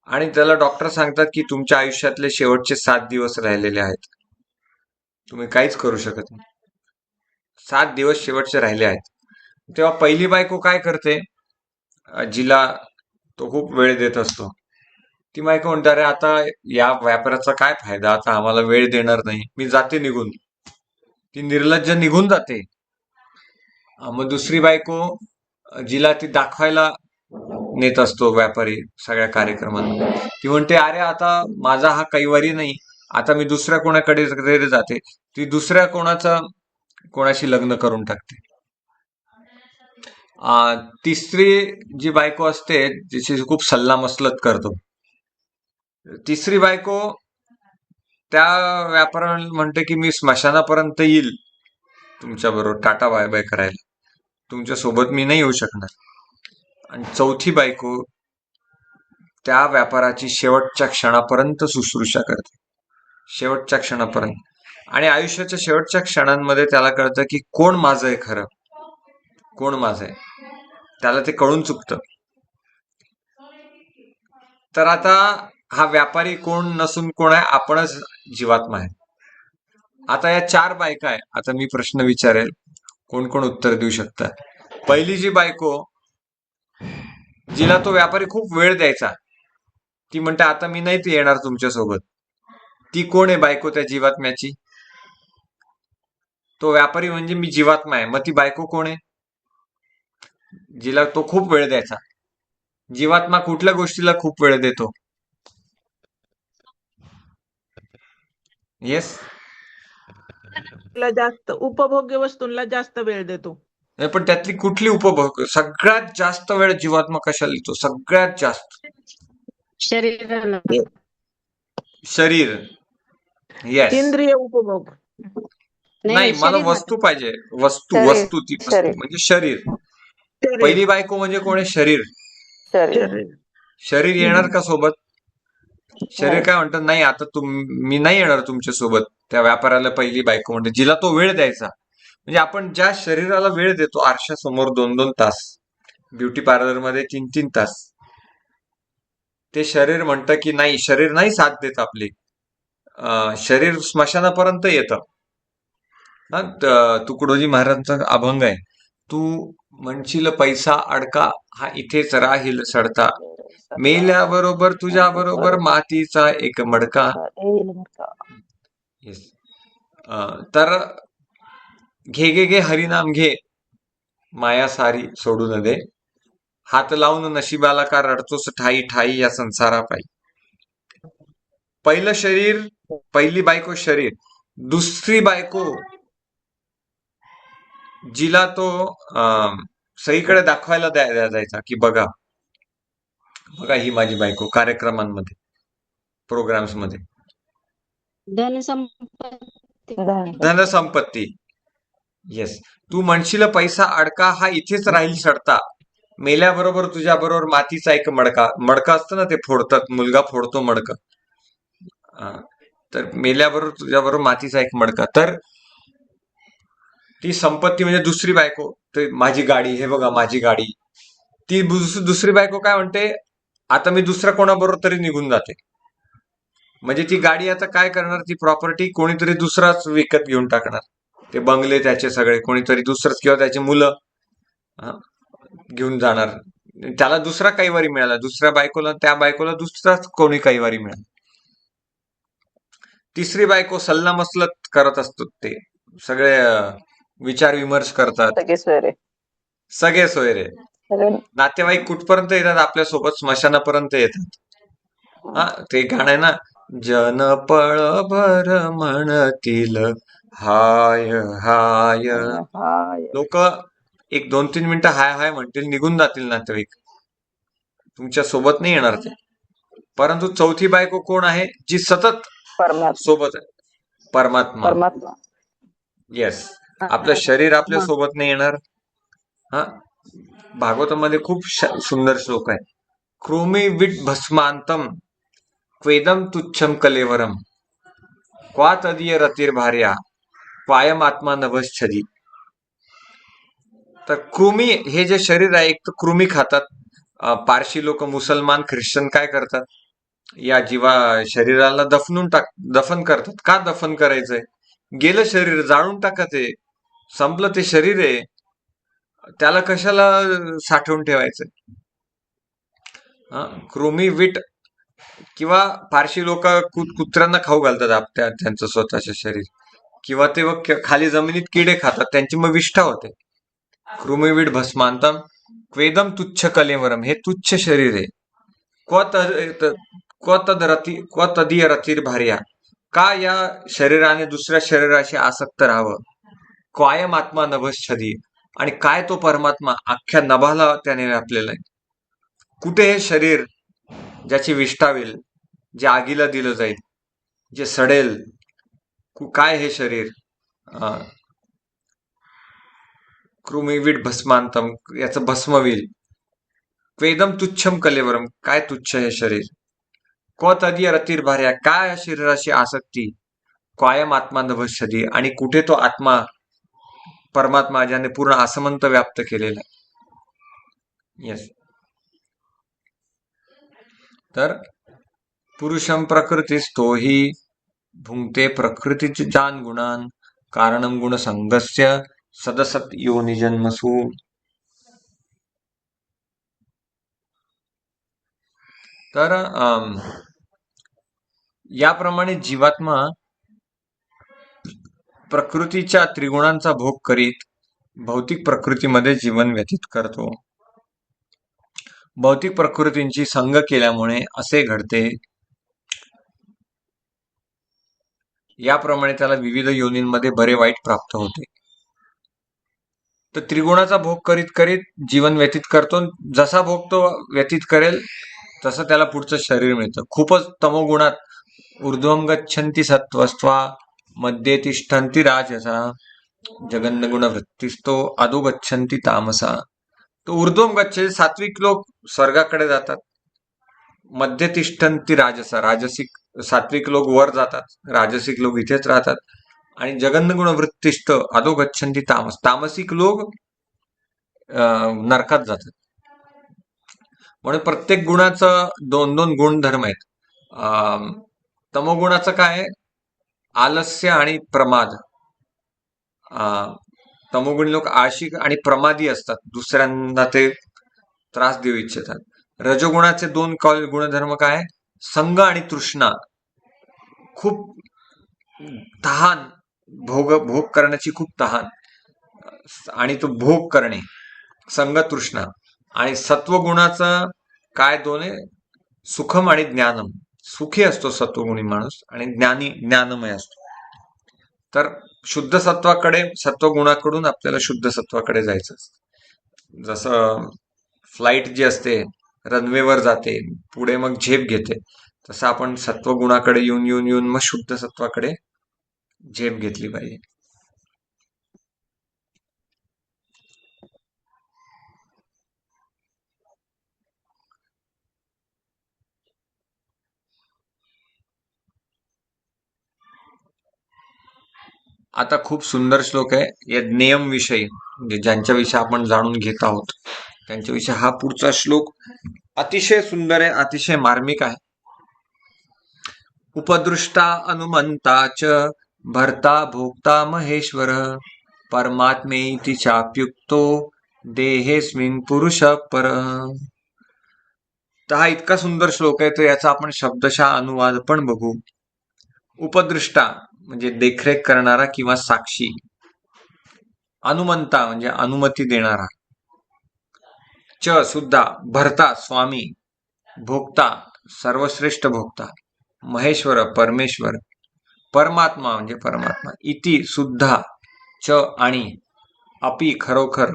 आणि त्याला डॉक्टर सांगतात की तुमच्या आयुष्यातले शेवटचे 7 दिवस राहिलेले आहेत, तुम्ही काहीच करू शकत नाही, 7 दिवस शेवटचे राहिले आहेत. तेव्हा पहिली बायको काय करते, जिला तो खूप वेळ देत असतो, ती बायको म्हणते, अरे आता या व्यापाराचा काय फायदा, आता आम्हाला वेळ देणार नाही, मी जाते निघून. ती निर्लज्ज निघून जाते. मग दुसरी बायको, जिला ती दाखवायला नेत असतो व्यापारी सगळ्या कार्यक्रमांना, ती म्हणते, अरे आता माझा हा कैवारी नाही, आता मी दुसऱ्या कोणाकडे जाते. ती दुसऱ्या कोणाशी लग्न करून टाकते. तिसरी जी बायको असते, जिची खूप सल्लामसलत करतो, तिसरी बायको त्या व्यापाऱ्याला म्हणते की मी स्मशानापर्यंत येईल तुमच्या बरोबर टाटा बाय बाय करायला, तुमच्या सोबत मी नाही येऊ शकणार. आणि चौथी बायको त्या व्यापाराची शेवटच्या क्षणापर्यंत शुश्रूषा करते, शेवटच्या क्षणापर्यंत. आणि आयुष्याच्या शेवटच्या क्षणांमध्ये त्याला कळतं की कोण माझं आहे खरं, कोण माझं आहे, त्याला ते कळून चुकतं. तर आता हा व्यापारी कोण नसून कोण आहे, आपणच जीवात्मा आहे. आता या 4 बायका आहे, आता मी प्रश्न विचारेल, कोण कोण उत्तर देऊ शकतात. पहिली जी बायको, जिला तो व्यापारी खूप वेळ द्यायचा, ती म्हणते आता मी नाही ती येणार तुमच्या सोबत. ती कोण आहे बायको त्या जीवात्म्याची? तो व्यापारी म्हणजे मी जीवात्मा आहे, मग ती बायको कोण आहे? जिला तो खूप वेळ द्यायचा. जीवात्मा कुठल्या गोष्टीला खूप वेळ देतो? येस, ला जास्त उपभोग्य वस्तूंना जास्त वेळ देतो. पण त्यातली कुठली उपभोग सगळ्यात जास्त वेळ जीवात्मा कशाला देतो? सगळ्यात जास्त शरीराला शरीर. येस. इंद्रिय उपभोग. नाही, मला शरीर वस्तू पाहिजे, वस्तू शरीर, वस्तू ती वस्तू शरीर. म्हणजे शरीर. शरीर. पहिली बायको म्हणजे कोण आहे? शरीर. शरीर. शरीर येणार का सोबत? शरीर काय म्हणतं, नाही आता मी नाही येणार तुमच्या सोबत. त्या व्यापाऱ्याला पहिली बायको म्हणते, जिला तो वेळ द्यायचा. म्हणजे आपण ज्या शरीराला वेळ देतो, आरशासमोर 2-2 तास, ब्युटी पार्लर मध्ये 3-3 तास, ते शरीर म्हणतं की नाही, शरीर नाही साथ देत आपली, शरीर स्मशानापर्यंत येतं. तुकडोजी महाराजांचा अभंग आहे, तू म्हणशील पैसा अडका हा इथेच राहील सडता, मेल्याबरोबर तुझ्या बरोबर मातीचा एक मडका. येस. तर घे घे घे हरिनाम घे, माया सारी सोडून दे, हात लावून नशिबाला का रडतोस ठाई ठाई या संसारा पायी. पहिलं शरीर, पहिली बायको शरीर. दुसरी बायको, जिला तो सगळीकडे दाखवायला जायचा की बघा बघा ही माझी बायको, कार्यक्रमांमध्ये, प्रोग्राम्स मध्ये. धनसंपत्ती. धनसंपत्ती. येस. तू म्हणशील पैसा अडका हा इथेच राहील सडता, मेल्याबरोबर तुझ्या बरोबर मातीचा एक मडका. मडका असतं ना, ते फोडतात, मुलगा फोडतो मडका. तर मेल्याबरोबर तुझ्या बरोबर मातीचा एक मडका. तर ती संपत्ती म्हणजे दुसरी बायको. तर माझी गाडी, हे बघा माझी गाडी. ती दुसरी बायको काय म्हणते, आता मी दुसऱ्या कोणाबरोबर तरी निघून जाते. म्हणजे ती गाडी आता काय करणार, ती प्रॉपर्टी कोणीतरी दुसराच विकत घेऊन टाकणार. ते बंगले त्याचे सगळे कोणीतरी दुसरंच, किंवा त्याची मुलं घेऊन जाणार. त्याला दुसरा कैवारी मिळाला, दुसऱ्या बायकोला, त्या बायकोला दुसराच कोणी कैवारी मिळाला. तिसरी बायको सल्लामसलत करत असतो, ते सगळे विचार विमर्श करतात, सगळे सोयरे. नातेवाईक कुठपर्यंत येतात आपल्यासोबत? स्मशानापर्यंत येतात. ते गाणं आहे ना, जन पळ भर म्हणतील हाय हाय. लोक 1-2-3 मिनिटं हाय हाय म्हणतील, निघून जातील नातेवाईक, तुमच्या सोबत नाही येणार ते. परंतु चौथी बायको कोण आहे, जी सतत सोबत आहे? परमात्मा. येस, आपलं शरीर आपल्या मग सोबत नाही येणार. हा, भागवतामध्ये खूप सुंदर श्लोक आहे. कृमी विट भस्मांतम क्वेदम तुच्छम कलेवरम क्वा तदीय रतिर्भार्या क्वायम आत्मा नभश्छदी. तर कृमी हे जे शरीर आहे, एक तर कृमी खातात. पारशी लोक, मुसलमान, ख्रिश्चन काय करतात, या शरीराला दफन करतात. का दफन करायचंय? गेलं शरीर, जाळून टाका, ते संपलं, ते शरीर आहे, त्याला कशाला साठवून ठेवायचं. कृमी विट, किंवा पारशी लोक कुत्र्यांना खाऊ घालतात त्यांचं स्वतःचे शरीर, किंवा ते खाली जमिनीत किडे खातात, त्यांची मग विष्ठा होते. कृमिवीड भस्मांतम क्वेदम तुच्छ कलेवरम, हे तुच्छ शरीर आहे. क्व तदीय रतीर भार्या, का या शरीराने दुसऱ्या शरीराशी आसक्त राहावं. क्वायम आत्मा नभश्छदी, आणि काय तो परमात्मा अख्ख्या नभाला त्याने व्यापलेला आहे. कुठे हे शरीर ज्याची विष्ठा होईल, जे आगीला दिलं जाईल, जे सडेल, काय हे शरीर? कृमिवीड भस्मांतम, याचं भस्म होईल. क्वेदम तुच्छम कलेवरम, काय तुच्छ हे शरीर. क्व तदीय रतिर्भार्या, काय शरीराशी आसक्ती. क्वायम आत्मा नभश्छदी, आणि कुठे तो आत्मा परमात्मा ज्याने पूर्ण आसमंत व्याप्त केलेला. येस. तर पुरुषम प्रकृतीस्थो हि भुंक्ते प्रकृतीच जान गुणान कारणम गुण संगस्य सदसत योनी जन्मसु. तर याप्रमाणे जीवात्मा प्रकृतीच्या त्रिगुणांचा भोग करीत भौतिक प्रकृतीमध्ये जीवन व्यतीत करतो. भौतिक प्रकृतींची संग केल्यामुळे असे घडते. याप्रमाणे त्याला विविध योनींमध्ये बरे वाईट प्राप्त होते. तर त्रिगुणाचा भोग करीत करीत जीवन व्यतीत करतो. जसा भोग तो व्यतीत करेल तसं त्याला पुढचं शरीर मिळतं. खूपच तमोगुणात ऊर्ध्वम गच्छन्ति सत्वस्त्वा मध्ये तिष्ठन्ति राजसा जगन्नगुण वृत्तिस्तो अधो गच्छन्ति तामसा. तो ऊर्ध्वम गच्छे, सात्विक लोक स्वर्गाकडे जातात. मध्ये तिष्ठन्ति राजसा, राजसिक सात्विक लोक वर जातात, राजसिक लोक इथेच राहतात. आणि जगन्नगुण वृत्तिष्ठ अधो गच्छन्ति तामस, तामसिक लोक नरकात जातात. म्हणून प्रत्येक गुणाचं दोन दोन गुणधर्म आहेत. तमोगुणाचं काय? आलस्य आणि प्रमाद. तमोगुणी लोक आळशी आणि प्रमादी असतात, दुसऱ्यांना ते त्रास देऊ इच्छितात. रजोगुणाचे दोन गुणधर्म काय? संग आणि तृष्णा, खूप तहान, भोग करण्याची खूप तहान, आणि तो भोग करणे, संग तृष्णा. आणि सत्वगुणाचं काय दोन आहे? सुखम आणि ज्ञानम. सुखी असतो सत्वगुणी माणूस, आणि ज्ञानमय असतो. तर शुद्ध सत्वाकडे, सत्वगुणाकडून आपल्याला शुद्ध सत्वाकडे जायचं असतं. जसं फ्लाईट जी असते रनवेवर जाते, पुढे मग झेप घेते, तसं आपण सत्वगुणाकडे येऊन येऊन येऊन मग शुद्ध सत्वाकडे झेप घेतली पाहिजे. आता खूप सुंदर श्लोक आहे या नियम विषयी, म्हणजे ज्यांच्याविषयी आपण जाणून घेत आहोत त्यांच्याविषयी हा पुढचा श्लोक अतिशय सुंदर आहे, अतिशय मार्मिक आहे. उपदृष्टा अनुमंताच भर्ता भोक्ता महेश्वर परमात्मेति चाप्युक्तो देहेस्मिन् पुरुष पर. तर हा इतका सुंदर श्लोक आहे, तर याचा आपण शब्दशः अनुवाद पण बघू. उपदृष्टा म्हणजे देखरेख करणारा किंवा साक्षी. अनुमंता म्हणजे अनुमती देणारा. च सुद्धा, भर्ता स्वामी, भोक्ता सर्वश्रेष्ठ भोक्ता, महेश्वर परमेश्वर, परमात्मा म्हणजे परमात्मा, इति सुद्धा, च आणि, अपि खरोखर,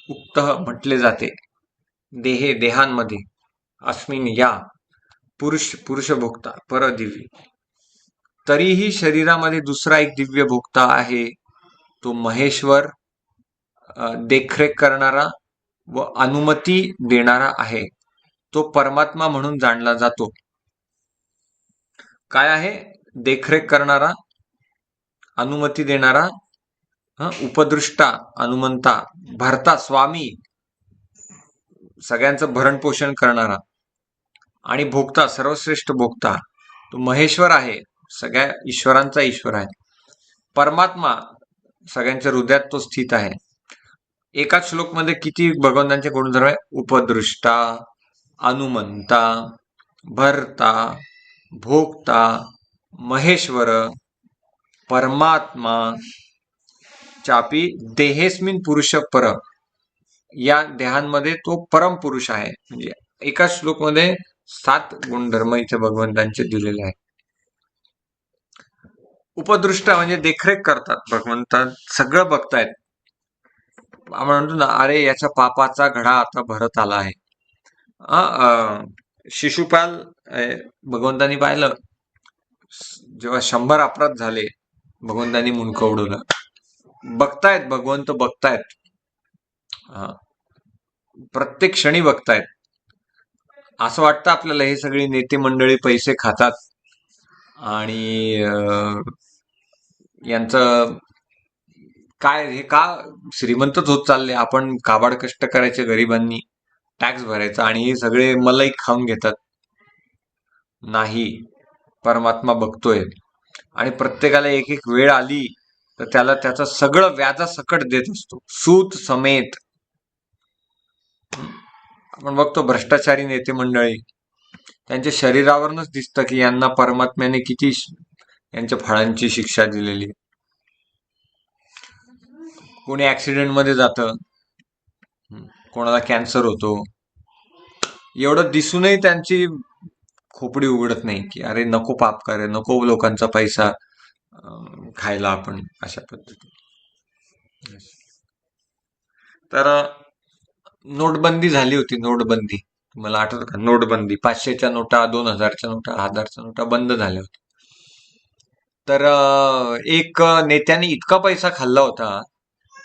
उक्त म्हटले जाते, देहे देहांमध्ये, अस्मिन या, पुरुष भोक्ता परदिव्य. तरीही शरीरामध्ये दुसरा एक दिव्य भोक्ता आहे, तो महेश्वर, देखरेख करणारा व अनुमती देणारा आहे. तो परमात्मा म्हणून जाणला जातो. काय आहे? देखरेख करणारा, अनुमती देणारा, उपदृष्टा, अनुमंता, भरता, स्वामी, सगळ्यांचं भरण पोषण करणारा, आणि भोगता, सर्वश्रेष्ठ भोगता. तो महेश्वर आहे, सगळ्या ईश्वरांचा ईश्वर आहे. परमात्मा, सगळ्यांच्या हृदयात तो स्थित आहे. एकाच श्लोकमध्ये किती भगवंतांचे गुणधर्म आहे? उपदृष्टा, अनुमंता, भरता, भोक्ता, महेश्वर, परमात्मा, चापी देहेस्मिन पुरुष पर. या देहांमध्ये तो परम पुरुष आहे. म्हणजे एकाच श्लोकमध्ये 7 गुणधर्म इथे भगवंतांचे दिलेले आहेत. उपदृष्टा म्हणजे देखरेख करतात भगवंता, सगळं बघतायत. आपण म्हणतो ना, अरे याच्या पापाचा घडा आता भरत आला आहे. शिशुपाल भगवंतांनी पाहिलं, जेव्हा 100 अपराध झाले, भगवंतांनी मुंडकं उडवलं. बघतायत भगवंत, बघतायत, प्रत्येक क्षणी बघतायत. असं वाटतं आपल्याला हे सगळी नेते मंडळी पैसे खातात आणि यांचं काय, हे का श्रीमंतच होत चालले, आपण काबाड कष्ट करायचे गरिबांनी, टॅक्स भरायचा, आणि हे सगळे मलाई खाऊन घेतात. नाही, परमात्मा बघतोय आणि प्रत्येकाला एक एक वेळ आली तर त्याला त्याचं सगळं व्याजासकट देत असतो, सूत समेत. आपण बघतो भ्रष्टाचारी नेते मंडळी, त्यांच्या शरीरावरूनच दिसतं की यांना परमात्म्याने किती यांच्या फळांची शिक्षा दिलेली. कोणी ऍक्सिडेंट मध्ये जातं, कोणाला कॅन्सर होतो, एवढं दिसूनही त्यांची खोपडी उघडत नाही की अरे नको पाप करे, नको लोकांचा पैसा खायला आपण, अशा पद्धतीने. तर नोटबंदी झाली होती, नोटबंदी, तुम्हाला आठवतं का? नोटबंदी, 500च्या नोटा, 2000च्या नोटा, 1000च्या नोटा बंद झाल्या होत्या. तर एक नेत्याने इतका पैसा खाल्ला होता,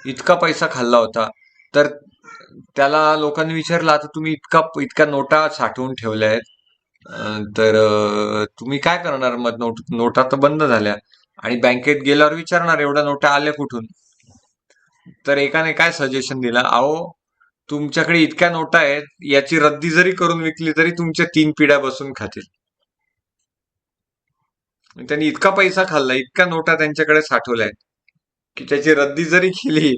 इतका पैसा खाल्ला होता, तर त्याला लोकांनी विचारलं, आता तुम्ही इतक्या नोटा साठवून ठेवल्या आहेत, तर तुम्ही काय करणार? मग नोटा तर बंद झाल्या, आणि बँकेत गेल्यावर विचारणार एवढ्या नोटा आल्या कुठून? तर एकाने काय सजेशन दिलं, अहो तुमच्याकडे इतक्या नोटा आहेत, याची रद्दी जरी करून विकली तरी तुमच्या 3 पिढ्या बसून खातील. त्यांनी इतका पैसा खाल्ला, इतक्या नोटा त्यांच्याकडे साठवल्या आहेत की त्याची रद्दी जरी केली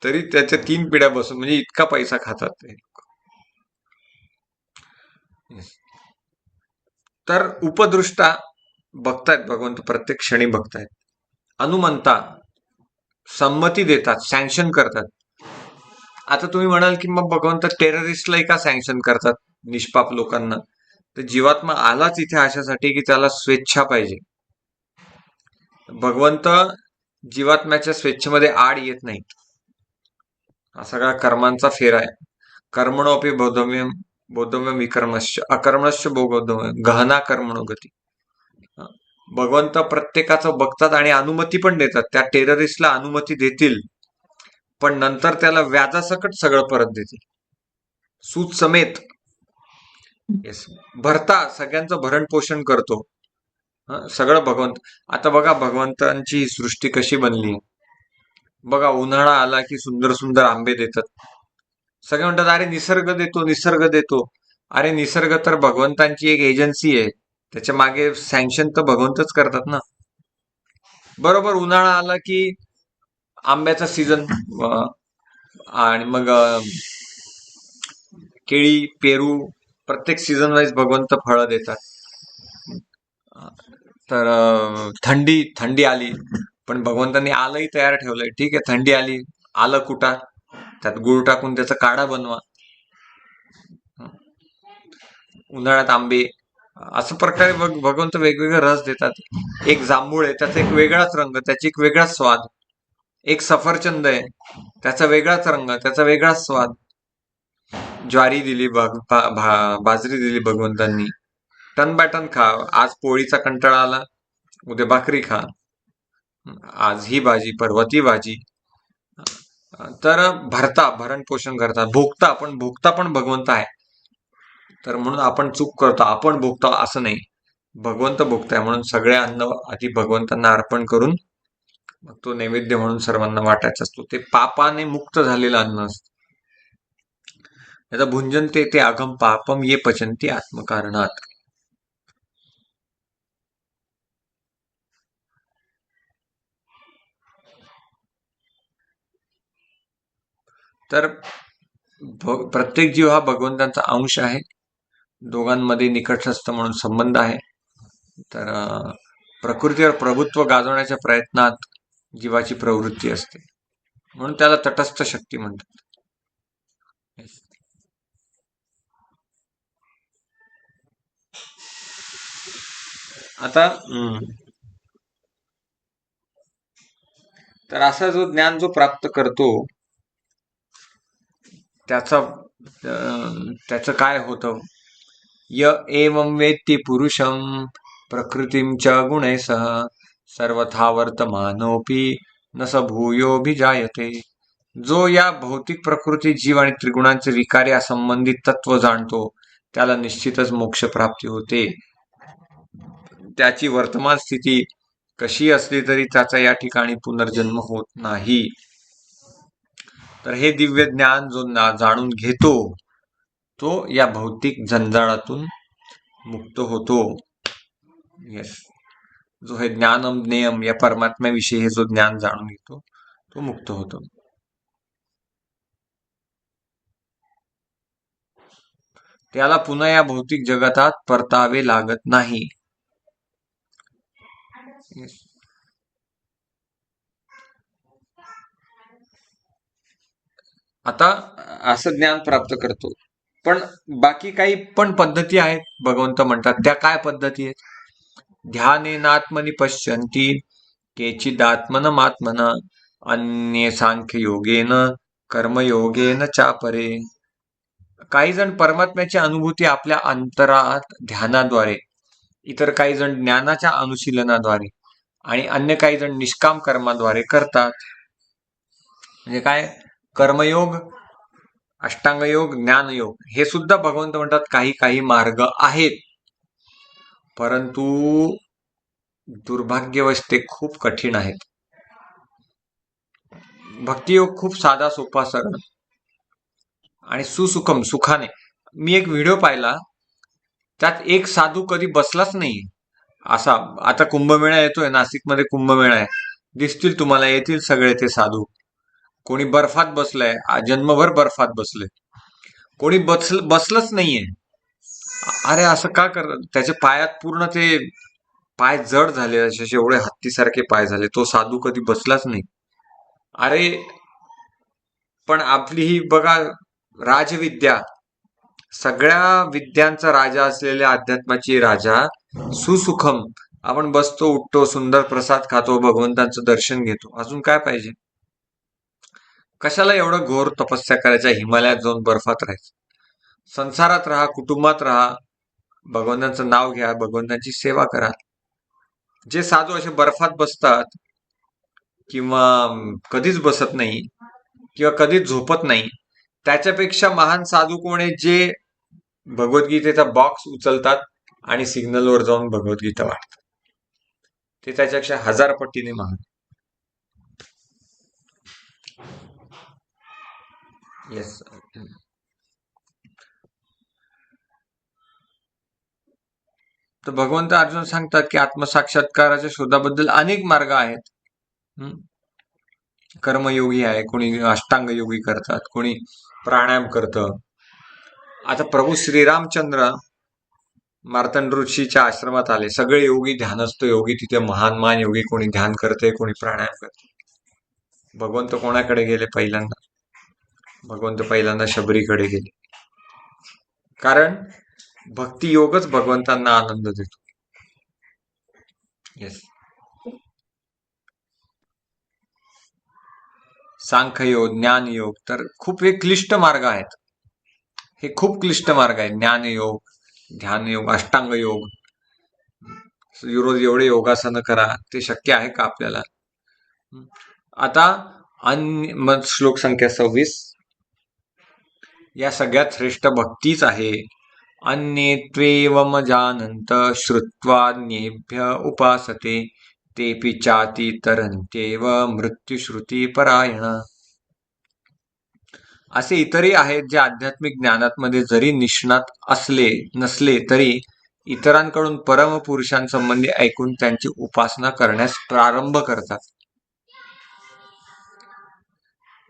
तरी त्याच्या 3 पिढ्या बसून, म्हणजे इतका पैसा खातात ते. तर उपदृष्टा बघतायत भगवंत, प्रत्येक क्षणी बघतायत. अनुमंता संमती देतात, सँक्शन करतात. आता तुम्ही म्हणाल की मग भगवंत टेररिस्टलाही का सँक्शन करतात, निष्पाप लोकांना? तर जीवात्मा आलाच इथे अशासाठी की त्याला स्वेच्छा पाहिजे. भगवंत जीवात्म्याच्या स्वेच्छेमध्ये आड येत नाहीत. हा सगळा कर्मांचा फेरा आहे. कर्मणोपि बोधव्यम बोधव्यम विकर्मश्च अकर्मश्च बोधव्यम गहना कर्मणो गती. भगवंत प्रत्येकाचं बघतात आणि अनुमती पण देतात. त्या टेररिस्टला अनुमती देतील, पण नंतर त्याला व्याजासकट सगळं परत देतील, सूत समेत. येस, भरता, सगळ्यांचं भरण पोषण करतो, सगळं भगवंत. आता बघा भगवंतांची ही सृष्टी कशी बनली. बघा, उन्हाळा आला की सुंदर सुंदर आंबे देतात. सगळे म्हणतात अरे निसर्ग देतो, निसर्ग देतो. अरे निसर्ग तर भगवंतांची एक एजन्सी आहे, त्याच्या मागे सँक्शन तर भगवंतच करतात ना. बरोबर उन्हाळा आला की आंब्याचा सीझन, आणि मग केळी, पेरू, प्रत्येक सीझन वाईज भगवंत फळं देतात. तर थंडी आली, पण भगवंतांनी आलंही तयार ठेवलंय. ठीक आहे, थंडी आली, आलं कुटा, त्यात गुळ टाकून त्याचा काढा बनवा. उन्हाळ्यात आंबे, असं प्रकारे भगवंत वेगवेगळे रस देतात. एक जांभूळ आहे, त्याचा एक वेगळाच रंग, त्याची एक वेगळाच स्वाद. एक सफरचंद आहे, त्याचा वेगळाच रंग, त्याचा वेगळाच स्वाद. ज्वारी दिली, बाजरी दिली भगवंतांनी, टन बाय टन खा. आज पोळीचा कंटाळा आला, उद्या भाकरी खा. आज ही भाजी परवा ती भाजी. तर भरण पोषण करतात. भोगता पण भगवंत आहे. तर म्हणून आपण चूक करतो, आपण भोगतो असं नाही. भगवंत भोगताय म्हणून सगळे अन्न आधी भगवंतांना अर्पण करून मग तो नैवेद्य म्हणून सर्वांना वाटायचा असतो. ते पापाने मुक्त झालेलं अन्न असतं. याचा भुंजन ते अघम पापम ये पचंती आत्मकारणात. तर प्रत्येक जीव हा भगवंतांचा अंश आहे. दोघांमध्ये निकटस्थ म्हणून संबंध आहे. तर प्रकृतीवर प्रभुत्व गाजवण्याच्या प्रयत्नात जीवाची प्रवृत्ती असते, म्हणून त्याला तटस्थ शक्ती म्हणतात. आता तर असा जो ज्ञान जो प्राप्त करतो त्याचं काय होतं? य एवं वेत्ती पुरुषं प्रकृतीं च गुणैः सह सर्वथा वर्तमानोऽपि न स भूयोऽभिजायते. जो या भौतिक प्रकृती, जीव आणि त्रिगुणांचे विकारी असंबंधित तत्व जाणतो त्याला निश्चितच मोक्ष प्राप्ती होते. त्याची वर्तमान स्थिती कशी असली तरी त्याचा या ठिकाणी पुनर्जन्म होत नाही. तर हे दिव्य ज्ञान जो जाणून घेतो तो या भौतिक जंजाळातून मुक्त होतो. येस, जो हे ज्ञानम ज्ञेयम या परमात्म्याविषयी हे जो ज्ञान जाणून घेतो तो मुक्त होतो. त्याला पुन्हा या भौतिक जगतात परतावे लागत नाही. आता असं ज्ञान प्राप्त करतो. पण बाकी काही पण पद्धती आहेत. भगवंत म्हणतात त्या काय पद्धती आहेत? ध्यानेनात्मनि पश्यन्ति केचिदात्मनमात्मना अन्ये सांख्ययोगेन कर्मयोगेन चापरे. काही जण परमात्म्याची अनुभूती आपल्या अंतरात ध्यानाद्वारे, इतर काही जण ज्ञानाच्या अनुशीलनाद्वारे आणि अन्य काही जण निष्काम कर्माद्वारे करतात. म्हणजे काय? कर्मयोग, अष्टांगयोग, ज्ञानयोग हे सुद्धा भगवंत म्हणतात काही काही मार्ग आहेत, परंतु दुर्भाग्यवश ते खूप कठीण आहेत. भक्तियोग खूप साधा सोपा सरळ आणि सुसुखम सुखाने. मी एक व्हिडिओ पाहिला, त्यात एक साधू कधी बसलाच नाही असा. आता कुंभमेळा येतोय, नाशिकमध्ये कुंभमेळा आहे, दिसतील तुम्हाला, येतील सगळे ते साधू. कोणी बर्फात बसलंय, जन्मभर बर्फात बसले, कोणी बसलंच नाहीये. अरे असं का कर? त्याच्या पायात पूर्ण ते पाय जड झाले, असे एवढे हत्तीसारखे पाय झाले, तो साधू कधी बसलाच नाही. अरे पण आपली ही बघा राजविद्या, सगळ्या विद्यांचा राजा असलेल्या अध्यात्माची राजा सुसुखम, आपण बसतो, उठतो, सुंदर प्रसाद खातो, भगवंतांचं दर्शन घेतो, अजून काय पाहिजे? कशाला एवढं घोर तपस्या करायच्या, हिमालयात जाऊन बर्फात राहायचं? संसारात राहा, कुटुंबात राहा, भगवंतांचं नाव घ्या, भगवंतांची सेवा करा. जे साधू असे बर्फात बसतात किंवा कधीच बसत नाही किंवा कधीच झोपत नाही, त्याच्यापेक्षा महान साधू कोण आहे? जे भगवद्गीतेचा बॉक्स उचलतात आणि सिग्नलवर जाऊन भगवद्गीता वाटतात. ते त्याच्यापेक्षा 1000 पटीने महान. येस. तर भगवंत अर्जुन सांगतात की आत्मसाक्षात्काराच्या शोधाबद्दल अनेक मार्ग आहेत. कर्मयोगी आहे, कोणी अष्टांग योगी करतात, कोणी प्राणायाम करतं. आता प्रभू श्रीरामचंद्र मार्तंड ऋषीच्या आश्रमात आले, सगळे योगी, ध्यानस्थ योगी तिथे, महान योगी, कोणी ध्यान करते, कोणी प्राणायाम करते. भगवंत कोणाकडे गेले? भगवंत पहिल्यांदा शबरीकडे गेले, कारण भक्ती योगच भगवंतांना आनंद देतो. येस. सांख्ययोग, ज्ञानयोग तर खूप हे क्लिष्ट मार्ग आहेत. हे खूप क्लिष्ट मार्ग आहेत. ज्ञानयोग, ध्यानयोग, अष्टांग योग. रोज एवढे योगासनं करा, ते शक्य आहे का आपल्याला? आता मग श्लोक संख्या 26. या सगळ्यात श्रेष्ठ भक्तीच आहे. अन्ये त्वेवम जानन्त श्रुत्वान्येभ्य उपासते तेपि चाति तरन्त्येव मृत्युश्रुती परायण. असे इतरही आहेत जे आध्यात्मिक ज्ञानामध्ये जरी निष्णात नसले तरी इतरांकडून परमपुरुषांसंबंधी ऐकून त्यांची उपासना करण्यास प्रारंभ करतात.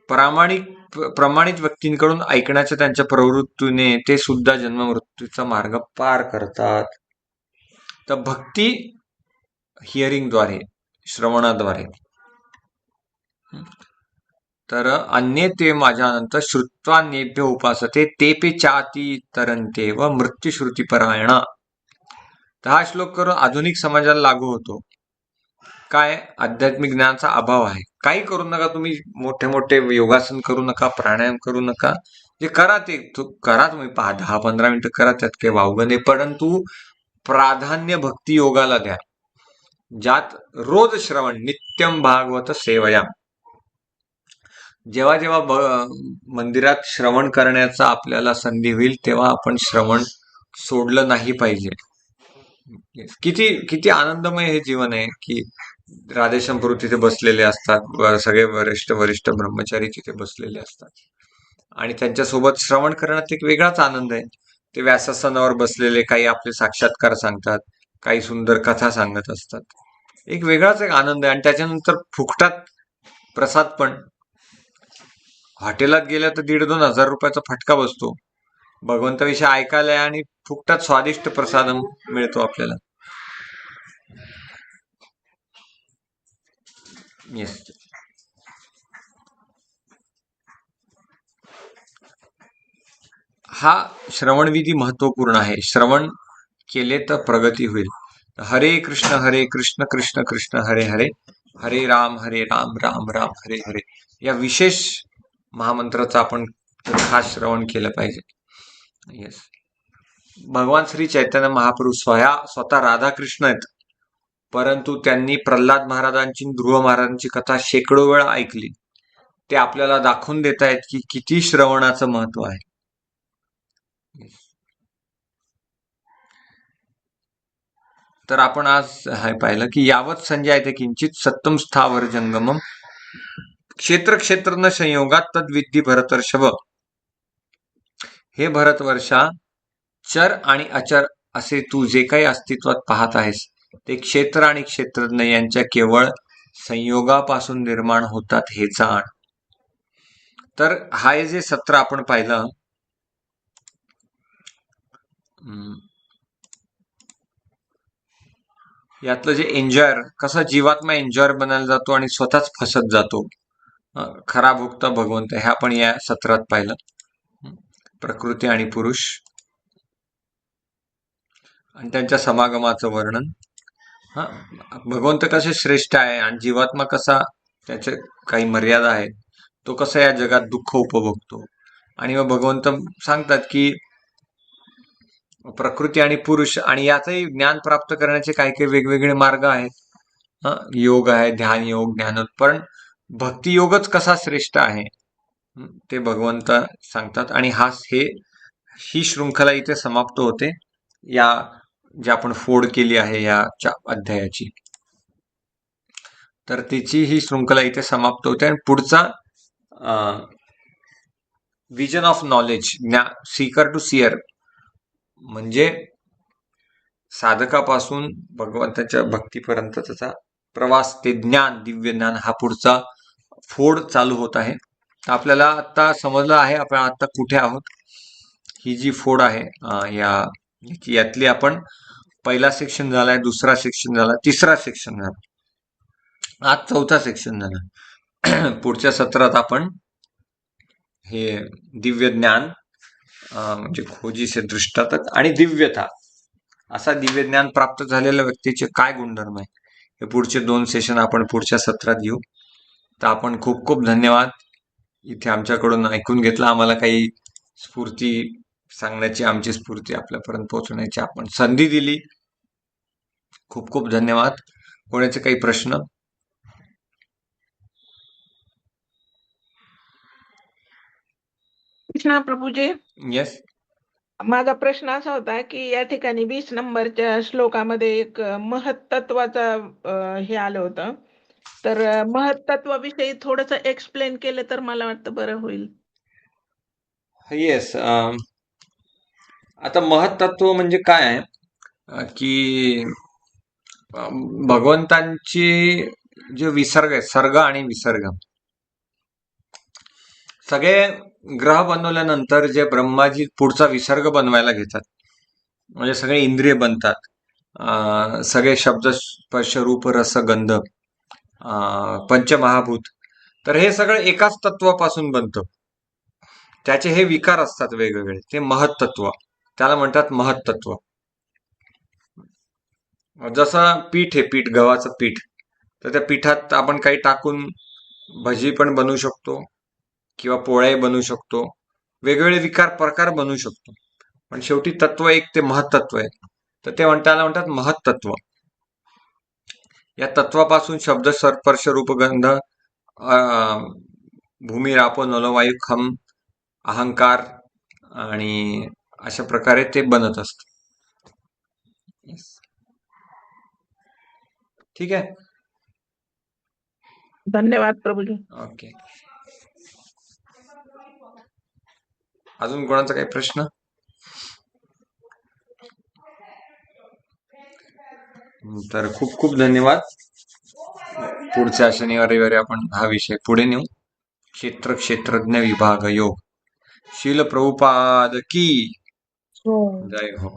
प्रमाणित व्यक्तींकडून ऐकण्याच्या त्यांच्या प्रवृत्तीने ते सुद्धा जन्ममृत्यूचा मार्ग पार करतात. तर भक्ती हिअरिंगद्वारे, श्रवणाद्वारे. तर अन्ये ते माझ्यानंतर श्रुत्वान्येभ्य उपासते तेपि चाति तरन्ते व मृत्युश्रुती परायण. तर हा श्लोक करून आधुनिक समाजाला लागू होतो. काय? आध्यात्मिक ज्ञानाचा अभाव आहे. काही करू नका तुम्ही, मोठे मोठे योगासन करू नका, प्राणायाम करू नका, जे करा ते करा तुम्ही, 10-15 मिनिटं करा, त्यात काही वावगं नाही. परंतु प्राधान्य भक्ती योगाला द्या, ज्यात रोज श्रवण, नित्यम भागवत सेवया. जेव्हा जेव्हा मंदिरात श्रवण करण्याचा आपल्याला संधी होईल तेव्हा आपण श्रवण सोडलं नाही पाहिजे. किती किती आनंदमय हे जीवन आहे की राधेश्याम प्रभू तिथे बसलेले असतात, सगळे वरिष्ठ ब्रह्मचारी तिथे बसलेले असतात आणि त्यांच्यासोबत श्रवण करण्यात एक वेगळाच आनंद आहे. ते व्यासासनावर बसलेले, काही आपले साक्षात्कार सांगतात, काही सुंदर कथा सांगत असतात. एक वेगळाच एक आनंद आहे. आणि त्याच्यानंतर फुकटात प्रसाद पण. हॉटेलात गेल्या तर 1,500-2,000 हजार रुपयाचा फटका बसतो. भगवंताविषयी ऐकायला आणि फुकटात स्वादिष्ट प्रसाद मिळतो आपल्याला. येस. हा श्रवणविधी महत्वपूर्ण आहे. श्रवण केले तर प्रगती होईल. हरे कृष्ण कृष्ण कृष्ण हरे हरे, हरे राम राम राम हरे हरे, या विशेष महामंत्राचं आपण खास श्रवण केलं पाहिजे. येस. भगवान श्री चैतन्य महाप्रभू स्वतः राधाकृष्ण आहेत, परंतु त्यांनी प्रल्हाद महाराजांची, ध्रुव महाराजांची कथा शेकडो वेळा ऐकली. ते आपल्याला दाखवून देत आहेत की किती श्रवणाचं महत्व आहे. तर आपण आज हे पाहिलं की यावत संजय ते किंचित सत्तम स्थावर जंगमम क्षेत्र न संयोगात तद्विद्धी भरतर्षभ. हे भरतवर्षा, चर आणि अचर असे तू जे काही अस्तित्वात पाहत आहेस ते क्षेत्र आणि क्षेत्रज्ञ यांच्या केवळ संयोगापासून निर्माण होतात हे जाण. तर हा जे सत्र आपण पाहिलं, यातलं जे एन्जॉयर, कसा जीवात्मा एन्जॉयर बनायला जातो आणि स्वतःच फसत जातो, खरा भोगता भगवंत, हे आपण या सत्रात पाहिलं. प्रकृती आणि पुरुष आणि त्यांच्या समागमाचं वर्णन. भगवंत कसे श्रेष्ठ आहे आणि जीवात्मा कसा, त्याचे काही मर्यादा आहेत, तो कसा या जगात दुःख उपभोगतो. आणि मग भगवंत सांगतात की प्रकृती आणि पुरुष, आणि याचंही ज्ञान प्राप्त करण्याचे काही काही वेगवेगळे मार्ग आहेत. योग आहे, ध्यान योग, ज्ञान, पण भक्ती योगच कसा श्रेष्ठ आहे ते भगवंत सांगतात. आणि ही शृंखला इथे समाप्त होते, या जी आपण फोड केली आहे या अध्यायाची. तर तिची ही शृंखला इथे समाप्त होते. आणि पुढचा vision of knowledge, seeker to seer, म्हणजे साधकापासून भगवंताच्या भक्तीपर्यंत त्याचा प्रवास, ते ज्ञान, दिव्य ज्ञान, हा पुढचा फोड चालू होत आहे. आपल्याला आता समजलं आहे आपण आता कुठे आहोत. ही जी फोड आहे, यातली आपण पहिला सेक्शन झालाय, दुसरा सेक्शन झाला, तिसरा सेक्शन झाला, आज चौथा सेक्शन झाला. पुढच्या सत्रात आपण हे दिव्य ज्ञान, म्हणजे खोजीचे दृष्टांत आणि दिव्यता, असा दिव्य ज्ञान प्राप्त झालेल्या व्यक्तीचे काय गुणधर्म आहे, हे पुढचे 2 सेशन आपण पुढच्या सत्रात घेऊ. तर आपण खूप खूप धन्यवाद इथे आमच्याकडून ऐकून घेतला. आम्हाला काही स्फूर्ती सांगण्याची, आमची स्फूर्ती आपल्यापर्यंत पोहोचण्याची आपण संधी दिली. खूप खूप धन्यवाद. कोणाचे काही प्रश्न? कृष्णा प्रभूजी, येस. माझा प्रश्न असा होता की या ठिकाणी 20 नंबरच्या श्लोकामध्ये एक महत्त्वाचा हे आलं होतं. तर महत्त्वाविषयी थोडंसं एक्सप्लेन केलं तर मला वाटतं बरं होईल. येस. आता महत्त्व म्हणजे काय आहे, की भगवंतांची जे विसर्ग आहे, सर्ग आणि विसर्ग, सगळे ग्रह बनवल्यानंतर जे ब्रह्माजी पुढचा विसर्ग बनवायला घेतात, म्हणजे सगळे इंद्रिय बनतात, सगळे शब्द स्पर्श रूप रस गंध, पंचमहाभूत, तर हे सगळं एकाच तत्वापासून बनतं. त्याचे हे विकार असतात वेगवेगळे, ते महत्त्व, त्याला म्हणतात महत्त्व. जसं पीठ आहे, पीठ, गव्हाचं पीठ, तर त्या पिठात आपण काही टाकून भजी पण बनवू शकतो किंवा पोळ्याही बनवू शकतो, वेगवेगळे विकार प्रकार बनवू शकतो, पण शेवटी तत्व एक, ते महत्त्व आहे. तर त्याला म्हणतात महत्त्व. या तत्वापासून शब्द स्पर्श रूपगंध, भूमी रापो नलवायू खम, अहंकार, आणि अशा प्रकारे ते बनत असत. ठीक आहे. धन्यवाद प्रभूजी. ओके. अजून कोणाचा काही प्रश्न? तर खूप खूप धन्यवाद. पुढच्या शनिवार रविवारी आपण हा विषय पुढे नेऊ. क्षेत्रज्ञ विभाग योग. शील प्रभुपाद की जय हो.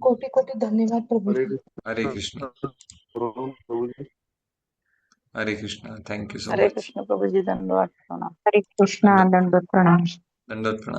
कोटी कोटी धन्यवाद प्रभूजी. हरे हरे कृष्ण. प्रभूजी. हरे कृष्ण. थँक्यू सो हरे मच. कृष्ण प्रभूजी, दंडवत प्रणाम. हरे कृष्ण, दंडवत प्रणाम. दंडवत प्रणाम.